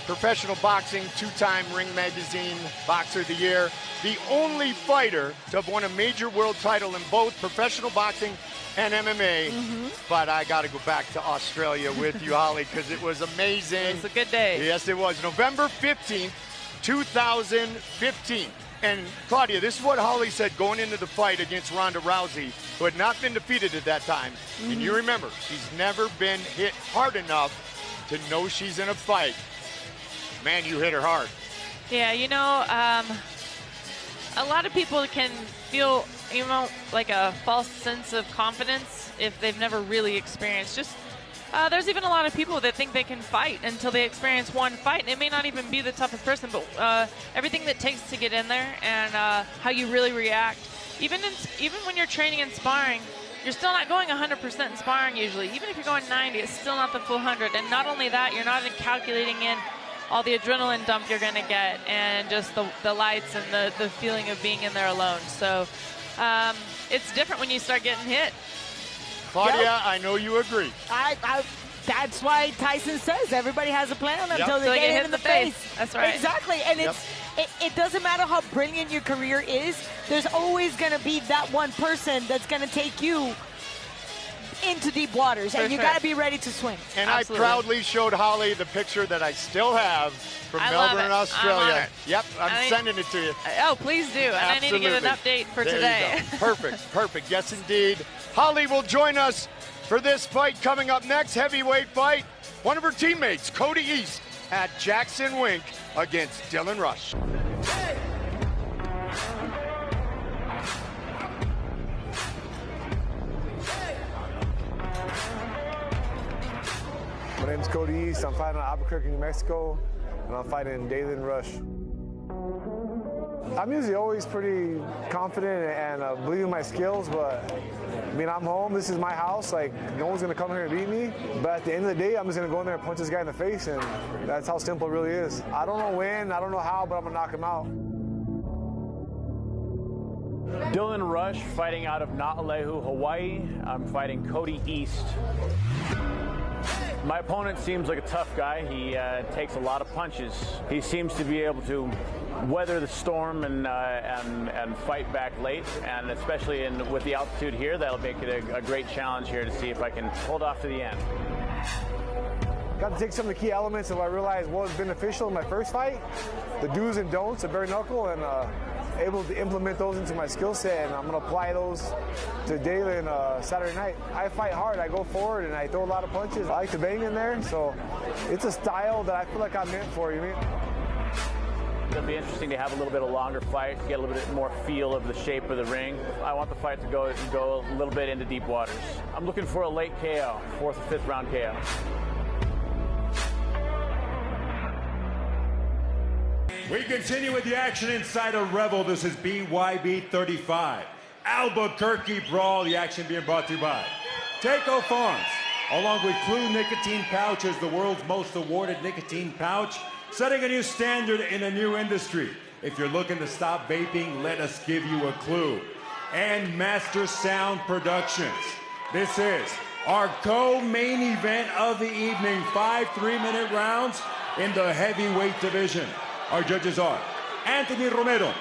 professional boxing, 2-time Ring Magazine Boxer of the Year, the only fighter to have won a major world title in both professional boxing and MMA. But I got to go back to Australia with you, Holly, because it was amazing. It was a good day. Yes, it was. November 15th, 2015. And Claudia, this is what Holly said going into the fight against Ronda Rousey, who had not been defeated at that time. And you remember, she's never been hit hard enough to know she's in a fight. Man, you hit her hard. Yeah, you know, a lot of people can feel, you know, like a false sense of confidence if they've never really experienced. There's even a lot of people that think they can fight until they experience one fight, and it may not even be the toughest person, but everything that takes to get in there and how you really react. Even when you're training and sparring, you're still not going 100% in sparring usually. Even if you're going 90, it's still not the full 100. And not only that, you're not calculating in all the adrenaline dump you're going to get and just the lights and the feeling of being in there alone. So it's different when you start getting hit. Claudia, Yep. I know you agree. That's why Tyson says everybody has a plan until they get hit in the face. That's right. Exactly, and it doesn't matter how brilliant your career is. There's always going to be that one person that's going to take you into deep waters, and you got to be ready to swing. And Absolutely. I proudly showed Holly the picture that I still have from I love Melbourne, it. Australia. I'm Yep, I'm sending it to you. Oh, please do. And I need to get an update for There today. you go. Perfect. Yes, indeed. Holly will join us for this fight coming up next, heavyweight fight. One of her teammates, Cody East, at Jackson Wink against Dylan Rush. My name's Cody East. I'm fighting in Albuquerque, New Mexico, and I'm fighting Dylan Rush. I'm usually always pretty confident and believe in my skills, but I mean, I'm home. This is my house. Like, no one's gonna come here and beat me. But at the end of the day, I'm just gonna go in there and punch this guy in the face, and that's how simple it really is. I don't know when, I don't know how, but I'm gonna knock him out. Dylan Rush fighting out of Na'alehu, Hawaii. I'm fighting Cody East. My opponent seems like a tough guy. He takes a lot of punches. He seems to be able to weather the storm and fight back late, and especially with the altitude here, that'll make it a great challenge here to see if I can hold off to the end. Got to take some of the key elements of what I realized was beneficial in my first fight, the do's and don'ts of bare knuckle, and able to implement those into my skill set, and I'm going to apply those to daily and Saturday night. I fight hard, I go forward, and I throw a lot of punches. I like to bang in there, so it's a style that I feel like I'm meant for, you mean? It'll be interesting to have a little bit of longer fight, to get a little bit more feel of the shape of the ring. I want the fight to go a little bit into deep waters. I'm looking for a late KO, 4th or 5th round KO. We continue with the action inside of Revel. This is BYB 35. Albuquerque Brawl, the action being brought to you by Takeo Farms, along with Clue Nicotine Pouches, the world's most awarded nicotine pouch, setting a new standard in a new industry. If you're looking to stop vaping, let us give you a clue. And Master Sound Productions. This is our co-main event of the evening, 5 3-minute rounds in the heavyweight division. Our judges are Anthony Romero,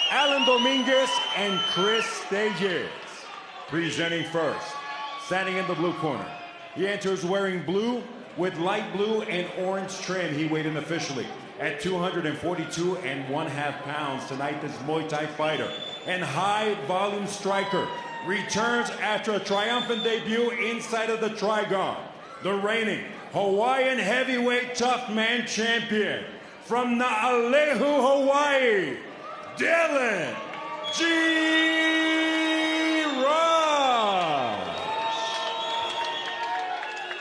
Alan Dominguez, and Chris Stages. Presenting first, standing in the blue corner. He enters wearing blue with light blue and orange trim. He weighed in officially at 242.5 pounds. Tonight, this Muay Thai fighter and high volume striker returns after a triumphant debut inside of the Trigon. The reigning Hawaiian heavyweight tough man champion, from Na'alehu, Hawaii, Dylan G. Rush.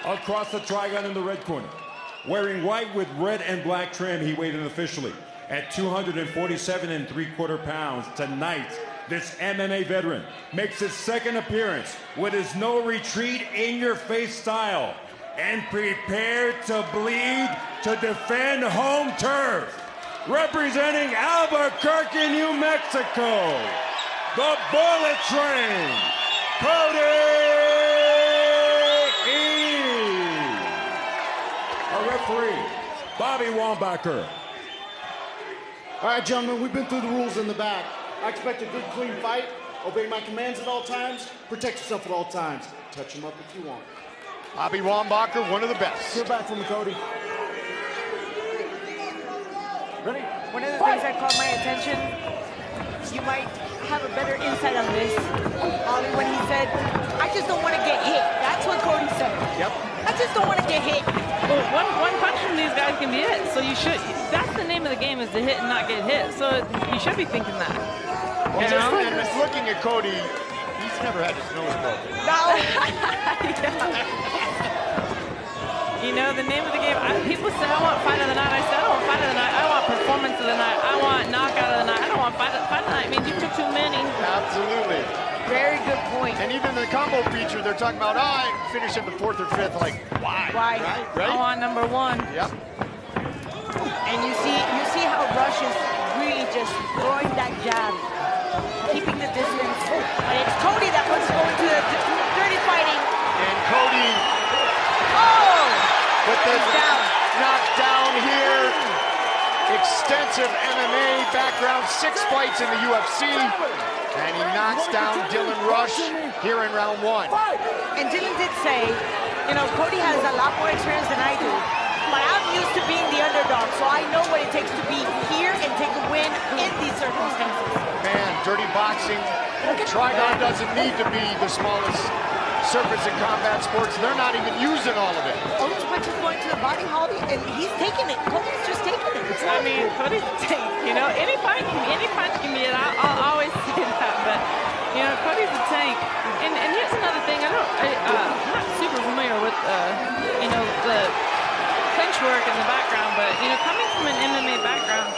Across the Trigon in the red corner, wearing white with red and black trim, he weighed in officially at 247.75 pounds. Tonight, this MMA veteran makes his second appearance with his no retreat, in-your-face style, and prepared to bleed to defend home turf. Representing Albuquerque, New Mexico, the Bullet Train, Cody. Our referee, Bobby Wambacher. All right, gentlemen, we've been through the rules in the back. I expect a good, clean fight. Obey my commands at all times. Protect yourself at all times. Touch him up if you want. Bobby Wambacher, one of the best. Get back from me, Cody. Ready? One of the things that caught my attention, you might have a better insight on this, Ollie, when he said, I just don't want to get hit. That's what Cody said. Yep. I just don't want to get hit. Well, one punch from these guys can be it. So you should, that's the name of the game, is to hit and not get hit. So you should be thinking that. Well, and just looking at Cody, he's never had his nose broken. No. You know, the name of the game, people say, I want fight of the night. I said, I don't want fight of the night. I want performance of the night. I want knockout of the night. I don't want fight of the night. I mean, you took too many. Absolutely. Very good point. And even the combo feature, they're talking about, I finish in the 4th or 5th. Like, why? Why? Right? I want number 1. Yep. And you see how Rush is really just throwing that jab, keeping the distance. And it's Cody that wants to go into the dirty fighting. And Cody, with the knockdown here. Extensive MMA background, 6 fights in the UFC. And he knocks down Dylan Rush here in round 1. And Dylan did say, you know, Cody has a lot more experience than I do, but I'm used to being the underdog, so I know what it takes to be here and take a win in these circumstances. Man, dirty boxing. Trigon doesn't need to be the smallest surface in combat sports. They're not even using all of it. All those punches going to the body, Holly, and he's taking it. Cody's just taking it. I mean, Cody's you know, any punch can be it. I'll always say that, but you know, Cody's a tank. And here's another thing. I'm not super familiar with you know, the clinch work in the background, but you know, coming from an MMA background,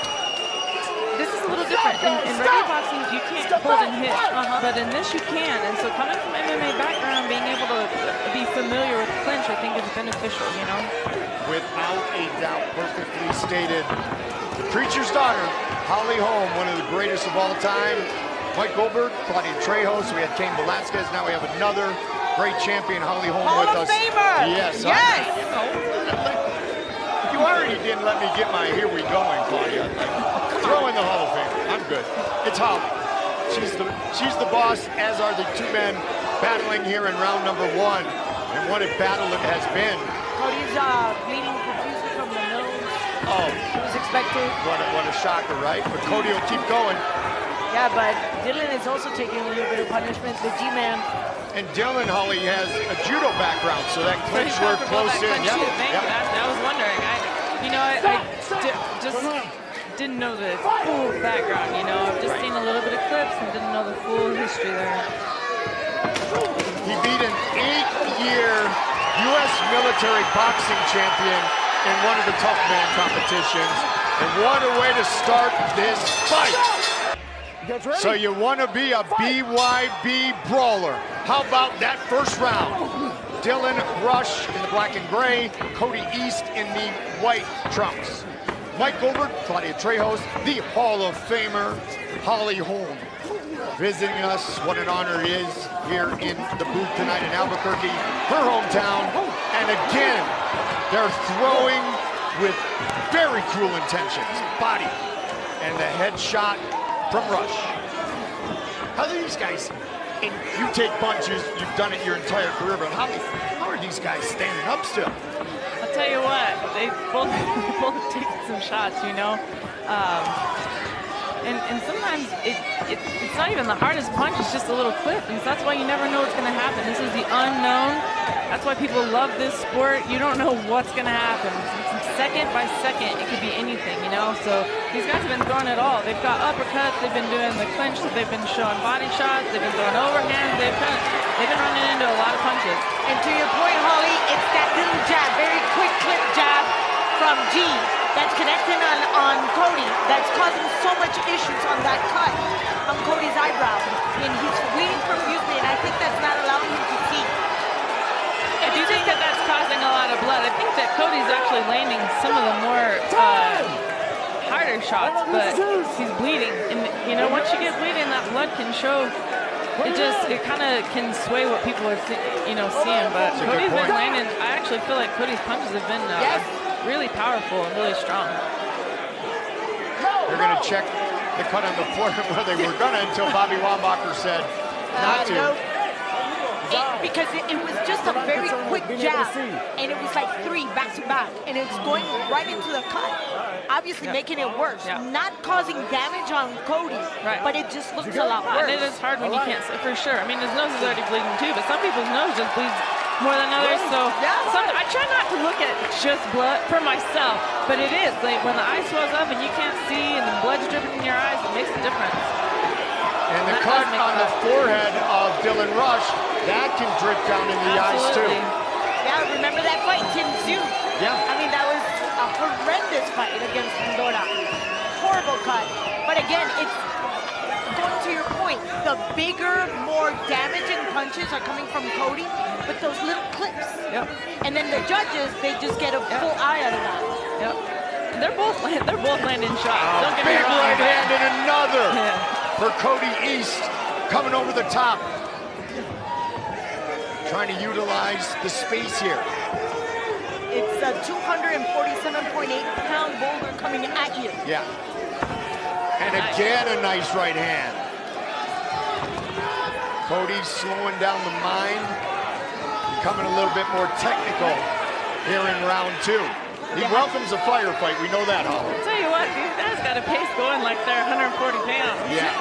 this is a little different. In regular boxing, you can't hold and hit, but in this you can. And so coming from MMA background, being able to be familiar with clinch, I think is beneficial, you know? Without a doubt, perfectly stated. The Preacher's daughter, Holly Holm, one of the greatest of all time. Mike Goldberg, Claudia Trejos, we had Cain Velasquez, now we have another great champion, Holly Holm, Hall with of us. Famer! Yes. Yes! You know, you already didn't let me get my here we going, Claudia. Throw in the Hall of Fame. I'm good. It's Holly. She's the boss, as are the two men battling here in round number 1. And what a battle it has been. Cody's bleeding profusely from the nose. Oh. It was expected. What a shocker, right? But Cody will keep going. Yeah, but Dylan is also taking a little bit of punishment, the G-Man. And Dylan, Holly, has a judo background, so that clinch work close in. Thank you. I was wondering. I just didn't know the full background, you know. I've just seen a little bit of clips and didn't know the full history there. He beat an 8-year U.S. military boxing champion in one of the tough man competitions. And what a way to start this fight. So you want to be a BYB brawler. How about that first round? Dylan Rush in the black and gray, Cody East in the white trunks. Mike Goldberg, Claudia Trejos, the Hall of Famer, Holly Holm, visiting us. What an honor it is here in the booth tonight in Albuquerque, her hometown. And again, they're throwing with very cruel intentions. Body and the headshot from Rush. How do these guys, and you take punches, you've done it your entire career, but how are these guys standing up still? I'll tell you what, they both take some shots, you know. And sometimes it's not even the hardest punch, it's just a little clip, and so that's why you never know what's going to happen. This is the unknown. That's why people love this sport. You don't know what's going to happen. It's second by second, it could be anything, you know. So these guys have been throwing it all. They've got uppercuts, they've been doing the clinch, they've been showing body shots, they've been throwing overhands, they've been running into a lot of punches. And to your point, Holly, it's that little jab, very quick clip jab from G that's connecting on Cody, that's causing so much issues on that cut on Cody's eyebrow. And he's bleeding profusely, and I think that's not allowing him to see. I do think that that's causing a lot of blood. I think that Cody's actually landing some of the more harder shots, but he's bleeding. And you know, once you get bleeding, that blood can show. It kind of can sway what people are, seeing. But Cody's been landing. I actually feel like Cody's punches have been really powerful and really strong. They're going to check the cut on the floor where they were going to until Bobby Wambacher said not to. Because it was just a very quick jab, and it was like 3 back-to-back, and it's going right into the cut, obviously making it worse. Not causing damage on Cody, but it just looks a lot worse. And it is hard when you can't see for sure. I mean, his nose is already bleeding too, but some people's nose just bleeds more than others. So I try not to look at just blood for myself, but it is like when the eye swells up and you can't see and the blood's dripping in your eyes, it makes a difference. And the cut on the forehead of Dylan Rush, that can drip down in the eyes too. Yeah, remember that fight, Tim Tszyu? Yeah. I mean, that was a horrendous fight against Pandora. Horrible cut. But again, it's going to your point. The bigger, more damaging punches are coming from Cody, but those little clips. Yep. And then the judges, they just get a full eye out of that. Yep. They're both landing shots. Don't get me Big wrong. right hand and another for Cody East coming over the top. Trying to utilize the space here. It's a 247.8-pound boulder coming at you. Yeah. And again, a nice right hand. Cody's slowing down the mind, becoming a little bit more technical here in round 2. He welcomes a firefight, we know that, Holly. I'll tell you what, these guys got a pace going like they're 140 pounds. Yeah.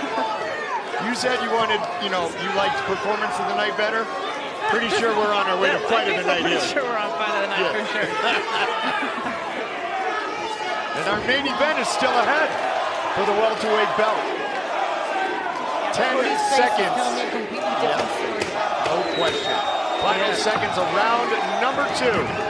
You said you wanted, you liked performance of the night better? Pretty sure we're on our way to fight of the night here. Pretty sure we're on fight of the night, for sure. And our main event is still ahead for the welterweight belt. 10 seconds. No question. Final seconds of round number 2.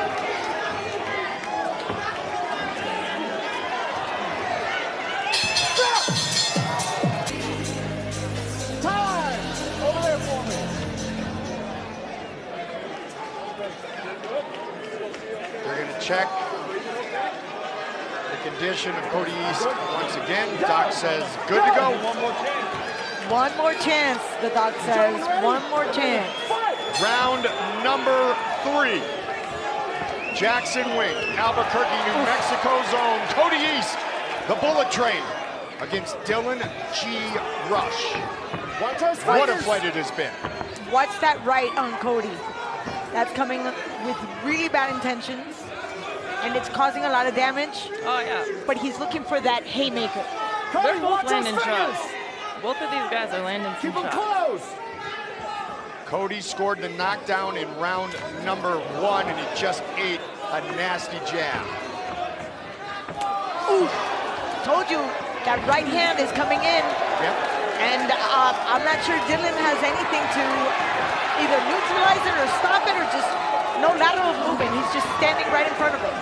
Check the condition of Cody East once again. Doc says good to go. One more chance, the doc says. One more chance. Round number 3. Jackson Wink, Albuquerque, New Mexico zone. Cody East, the bullet train, against Dylan G. Rush. What a fight it has been. Watch that right on Cody. That's coming with really bad intentions, and it's causing a lot of damage. Oh, yeah. But he's looking for that haymaker. They're both landing shots. Both of these guys are landing some shots. Close. Cody scored the knockdown in round number 1, and he just ate a nasty jab. Ooh, told you that right hand is coming in. Yep. And I'm not sure Dylan has anything to either neutralize it or stop it, or just no lateral movement. He's just standing right in front of him.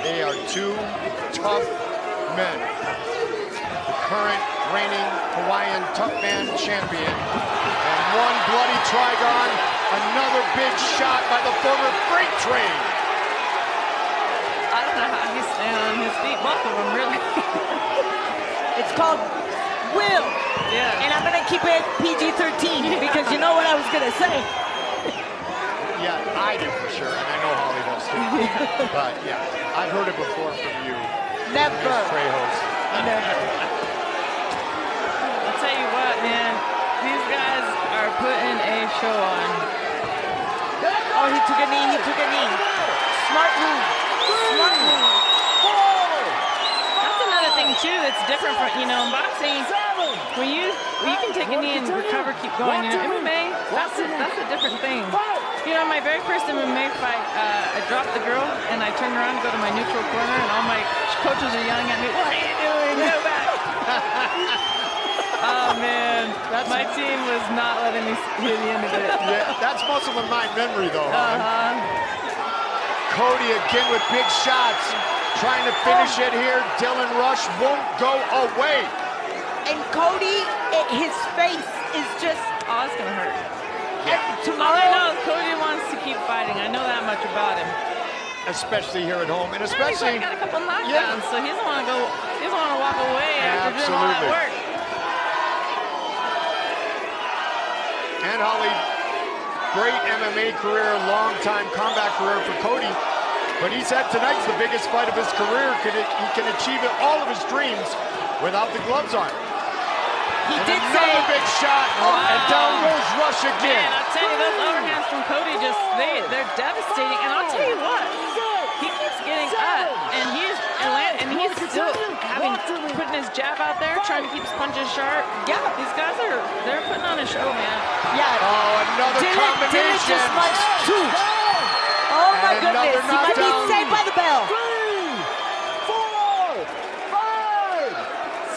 They are two tough men. The current reigning Hawaiian Tough Man champion. And one bloody Trigon, another big shot by the former freight train. I don't know how he's staying on his feet, both of them, really. It's called Will. Yeah. And I'm going to keep it PG-13 because you know what I was going to say. Yeah, I do for sure, and I know Holly does too. But yeah, I've heard it before from you. Never. Ms. Trejos. Never. I'll tell you what, man. These guys are putting a show on. Oh, he took a knee. He took a knee. Smart move. Smart move. That's another thing too that's different from, in boxing. When you can take a knee and recover, keep going. MMA, that's a different thing. My very first MMA fight, I dropped the girl and I turned around to go to my neutral corner, and all my coaches are yelling at me, "What are you doing? Go back!" Oh man, my team was not letting me hear the end of it. Yeah, that's muscle and mind memory though. Cody again with big shots, trying to finish it here. Dylan Rush won't go away. And Cody, his face is just... Oh, it's gonna hurt. Yeah. All I know is Cody wants to keep fighting. I know that much about him. Especially here at home, and He's especially... got a couple knockdowns, so he doesn't want to go. He doesn't want to walk away after doing all that work. And Holly, great MMA career, long-time combat career for Cody. But he said tonight's the biggest fight of his career. He can achieve all of his dreams without the gloves on. He and did another big shot, and down goes Rush again. Man, I'll tell you, those overhands from Cody they're devastating. And I'll tell you what, he keeps getting up, and he's still putting his jab out there, trying to keep his punches sharp. Yeah, these guys they're putting on a show, man. Yeah. Oh, another combination. Dylan just munched two. Oh my goodness, he might be saved by the bell. 3, 4, 5,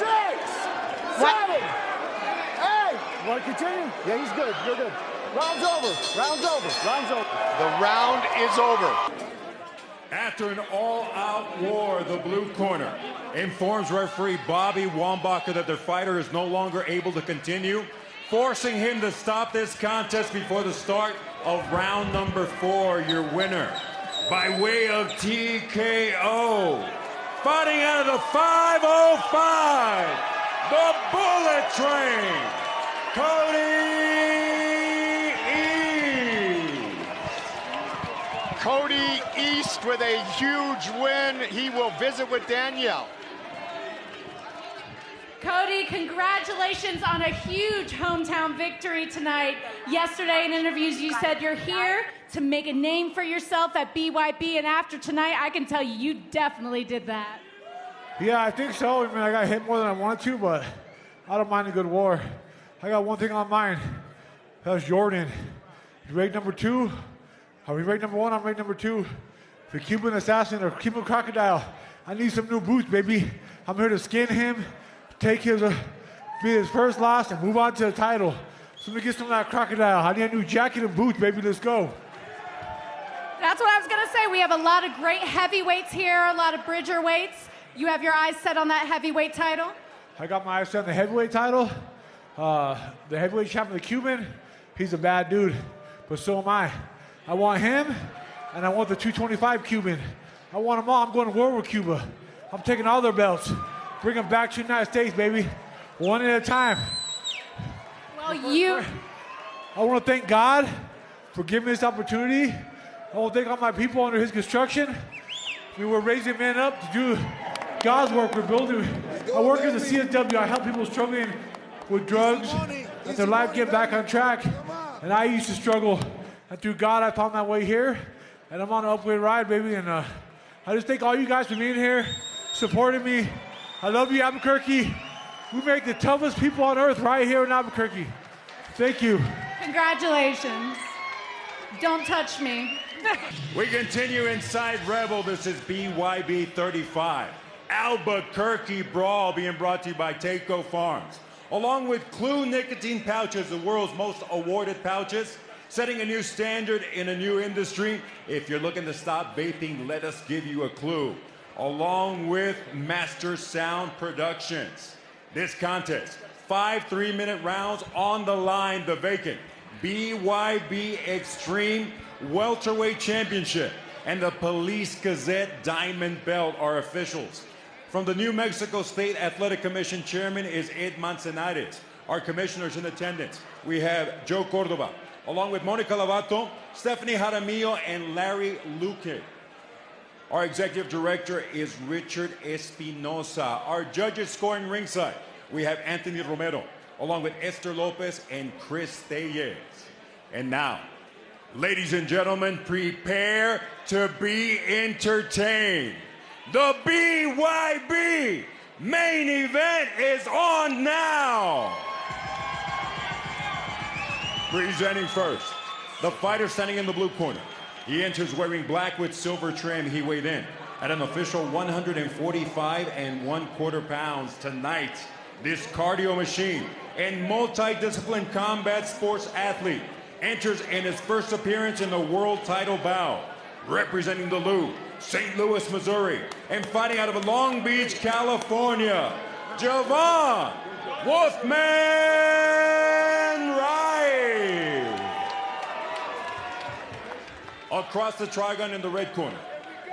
6, 7, 8. Want to continue? Yeah, he's good. You're good. Round's over. Round's over. Round's over. The round is over. After an all-out war, the blue corner informs referee Bobby Wambacher that their fighter is no longer able to continue, forcing him to stop this contest before the start of round number 4. Your winner, by way of TKO, fighting out of the 505, the Bullet Train, Cody East. Cody East with a huge win. He will visit with Danielle. Cody, congratulations on a huge hometown victory tonight. Yesterday in interviews, you said you're here to make a name for yourself at BYB, and after tonight, I can tell you, you definitely did that. Yeah, I think so. I mean, I got hit more than I wanted to, but I don't mind a good war. I got one thing on mind. That was Jordan. He's ranked number 2. Are we ranked number 1? I'm ranked number 2. The Cuban assassin or Cuban crocodile. I need some new boots, baby. I'm here to skin him, take his first loss, and move on to the title. So let me get some of that crocodile. I need a new jacket and boots, baby. Let's go. That's what I was going to say. We have a lot of great heavyweights here, a lot of bridger weights. You have your eyes set on that heavyweight title? I got my eyes set on the heavyweight title. The heavyweight champion, the Cuban, he's a bad dude, but so am I. I want him, and I want the 225 Cuban. I want them all. I'm going to war with Cuba. I'm taking all their belts. Bring them back to the United States, baby. One at a time. Well, I want to thank God for giving me this opportunity. I want to thank all my people under his construction. We were raising men up to do God's work. We're building I work as a CSW. I help people struggling with drugs, let their life get back on track. And I used to struggle, and through God, I found my way here. And I'm on an upward ride, baby. And I just thank all you guys for being here, supporting me. I love you, Albuquerque. We make the toughest people on earth right here in Albuquerque. Thank you. Congratulations. Don't touch me. We continue inside Revel. This is BYB 35. Albuquerque Brawl being brought to you by Takeo Farms. Along with Clue nicotine pouches, the world's most awarded pouches, setting a new standard in a new industry. If you're looking to stop vaping, let us give you a clue. Along with Master Sound Productions. This contest, 5 3-minute rounds on the line, the vacant BYB Extreme Welterweight Championship and the Police Gazette Diamond Belt are officials. From the New Mexico State Athletic Commission Chairman is Ed Manzanares. Our commissioners in attendance, we have Joe Cordova, along with Monica Lavato, Stephanie Jaramillo, and Larry Luque. Our executive director is Richard Espinosa. Our judges scoring ringside, we have Anthony Romero, along with Esther Lopez and Chris Tellez. And now, ladies and gentlemen, prepare to be entertained. The BYB main event is on now. Presenting first, the fighter standing in the blue corner. He enters wearing black with silver trim. He weighed in at an official 145 1/4 pounds. Tonight, this cardio machine and multidiscipline combat sports athlete enters in his first appearance in the world title bout. Representing the Lou, St. Louis, Missouri, and fighting out of Long Beach, California, Javon Wolfman Wright. Across the trigon in the red corner,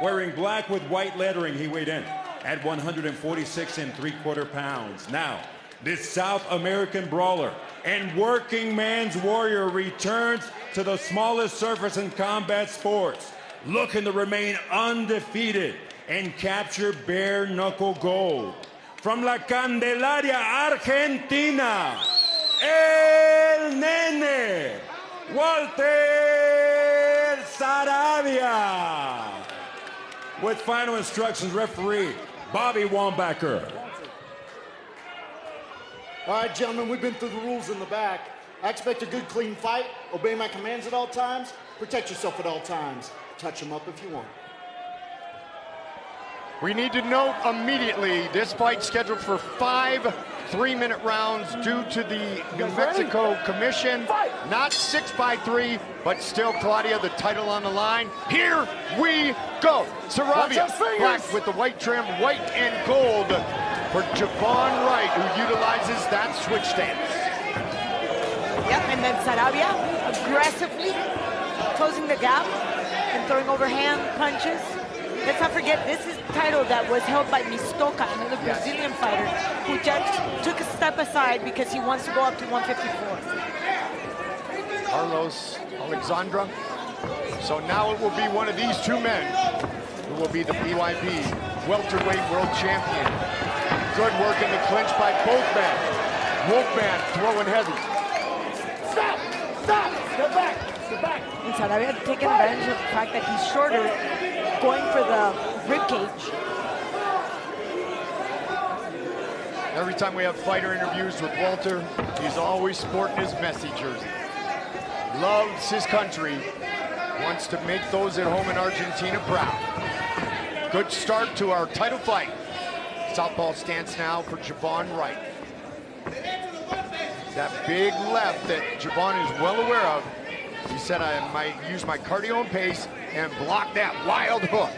wearing black with white lettering, he weighed in at 146 3/4 pounds. Now, this South American brawler and working man's warrior returns to the smallest surface in combat sports, looking to remain undefeated and capture bare knuckle gold. From La Candelaria, Argentina, El Nene, Walter Sarabia. With final instructions, referee Bobby Wambacher. All right, gentlemen, we've been through the rules in the back. I expect a good, clean fight. Obey my commands at all times. Protect yourself at all times. Touch them up if you want. We need to note immediately this fight scheduled for 5 3-minute rounds due to the New Mexico Commission. Not 6-by-3, but still, Claudia, the title on the line. Here we go. Sarabia, black with the white trim, white and gold for Javon Wright, who utilizes that switch stance. Yep, and then Sarabia aggressively closing the gap and throwing overhand punches. Let's not forget, this is the title that was held by Mistoca, another Brazilian fighter, who just took a step aside because he wants to go up to 154. Carlos Alexandra. So now it will be one of these two men who will be the BYB Welterweight World Champion. Good work in the clinch by both men. Wolfman throwing heavy. Stop! Stop! Step back! Step back! And Sarabia taking advantage of the fact that he's shorter, going for the rib cage. Every time we have fighter interviews with Walter, he's always sporting his Messi jersey. Loves his country, wants to make those at home in Argentina proud. Good start to our title fight. Southpaw stance now for Javon Wright. That big left that Javon is well aware of. He said I might use my cardio and pace and block that wild hook.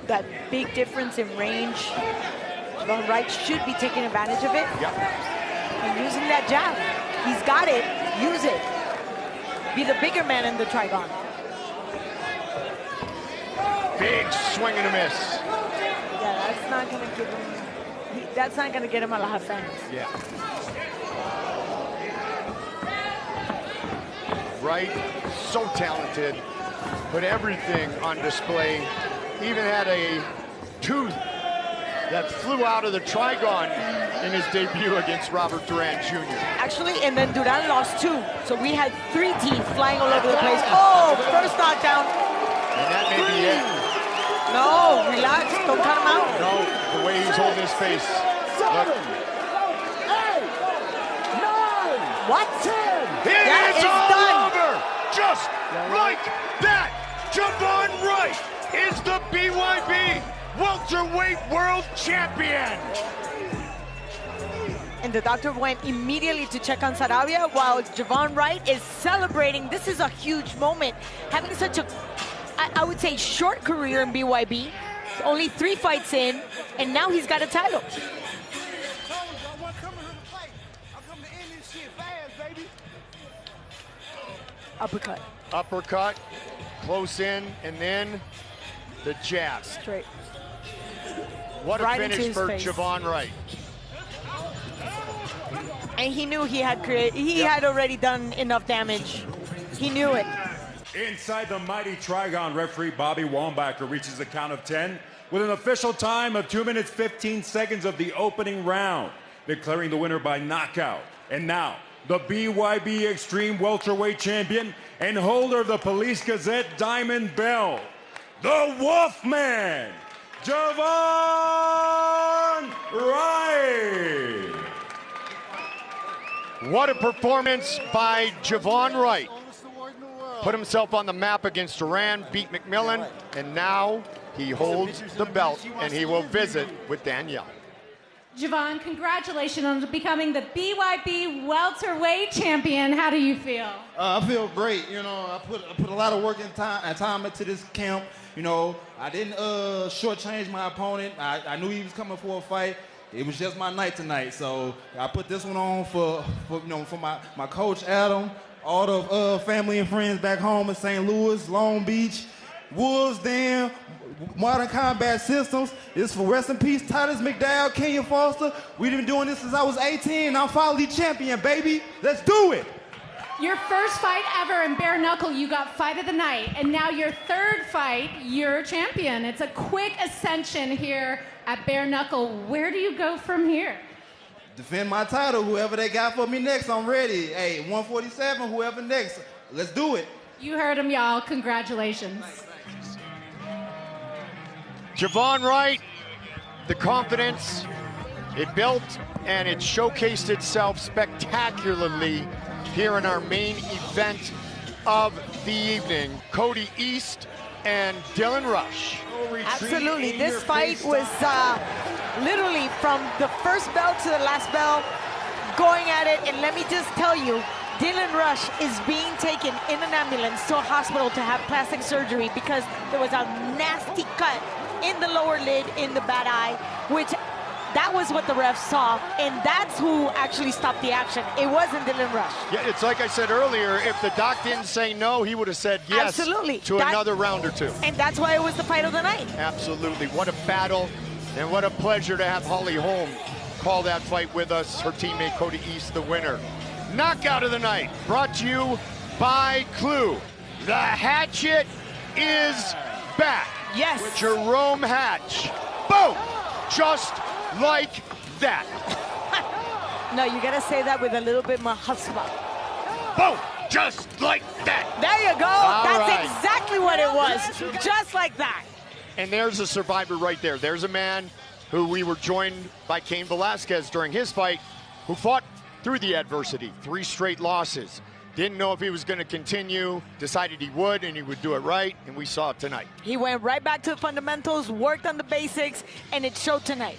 That big difference in range. Javon Wright should be taking advantage of it. Yep. And using that jab. He's got it. Use it. Be the bigger man in the trigon. Big swing and a miss. Yeah, that's not gonna give him. That's not gonna get him a lot of fans. Yeah. Wright, so talented, put everything on display. Even had a tooth that flew out of the Trigon in his debut against Robert Duran Jr. Actually, and then Duran lost 2. So we had 3 teeth flying all over the place. Oh, first knockdown. And that may be it. No, relax. Don't cut him out. No, the way he's holding his face. 7, 8, 9. What? 10. It is all done. over. Just like that. Javon Wright is the BYB Welterweight World Champion. And the doctor went immediately to check on Sarabia while Javon Wright is celebrating. This is a huge moment. Having such a, I would say, short career in BYB. Only 3 fights in, and now he's got a title. Uppercut. Uppercut, close in, and then the jab. Straight. What a Right into finish his for face. Javon Wright. And he knew he had already done enough damage. He knew it. Inside the mighty Trigon, referee Bobby Wambacher reaches the count of 10 with an official time of 2 minutes 15 seconds of the opening round, declaring the winner by knockout. And now, the BYB Extreme Welterweight Champion and holder of the Police Gazette Diamond Bell, the Wolfman, Javon Wright. What a performance by Javon Wright. Put himself on the map against Duran, beat McMillan, and now he holds the belt and he will visit with Danielle. Javon, congratulations on becoming the BYB Welterweight Champion. How do you feel? I feel great. You know, I put a lot of work and time into this camp. You know, I didn't shortchange my opponent. I knew he was coming for a fight. It was just my night tonight, so I put this one on for my coach Adam, all the family and friends back home in St. Louis, Long Beach, Woods, Dan, Modern Combat Systems. This is for rest in peace, Titus McDowell, Kenya Foster. We've been doing this since I was 18. I'm finally champion, baby. Let's do it. Your first fight ever in bare knuckle, you got fight of the night. And now your 3rd fight, you're champion. It's a quick ascension here at bare knuckle. Where do you go from here? Defend my title. Whoever they got for me next, I'm ready. Hey, 147, whoever next. Let's do it. You heard him, y'all. Congratulations. Javon Wright, the confidence, it built and it showcased itself spectacularly here in our main event of the evening. Cody East and Dylan Rush. Absolutely. This fight was literally from the first bell to the last bell going at it. And let me just tell you, Dylan Rush is being taken in an ambulance to a hospital to have plastic surgery because there was a nasty cut in the lower lid in the bad eye, which that was what the refs saw, and that's who actually stopped the action. It wasn't Dylan Rush. Yeah, it's like I said earlier, if the doc didn't say no, he would have said yes. Absolutely. To another round or two. And that's why it was the fight of the night. Absolutely. What a battle, and what a pleasure to have Holly Holm call that fight with us. Her teammate Cody East, the winner. Knockout of the night, brought to you by Clue. The Hatchet is back. Yes. Jerome Hatch. Boom! Just like that. No, you gotta say that with a little bit more chutzpah. Boom! Just like that. There you go. All That's right. exactly what it was. Just like that. And there's a survivor right there. There's a man who we were joined by Cain Velasquez during his fight, who fought through the adversity, 3 straight losses. Didn't know if he was going to continue, decided he would, and he would do it right, and we saw it tonight. He went right back to the fundamentals, worked on the basics, and it showed tonight.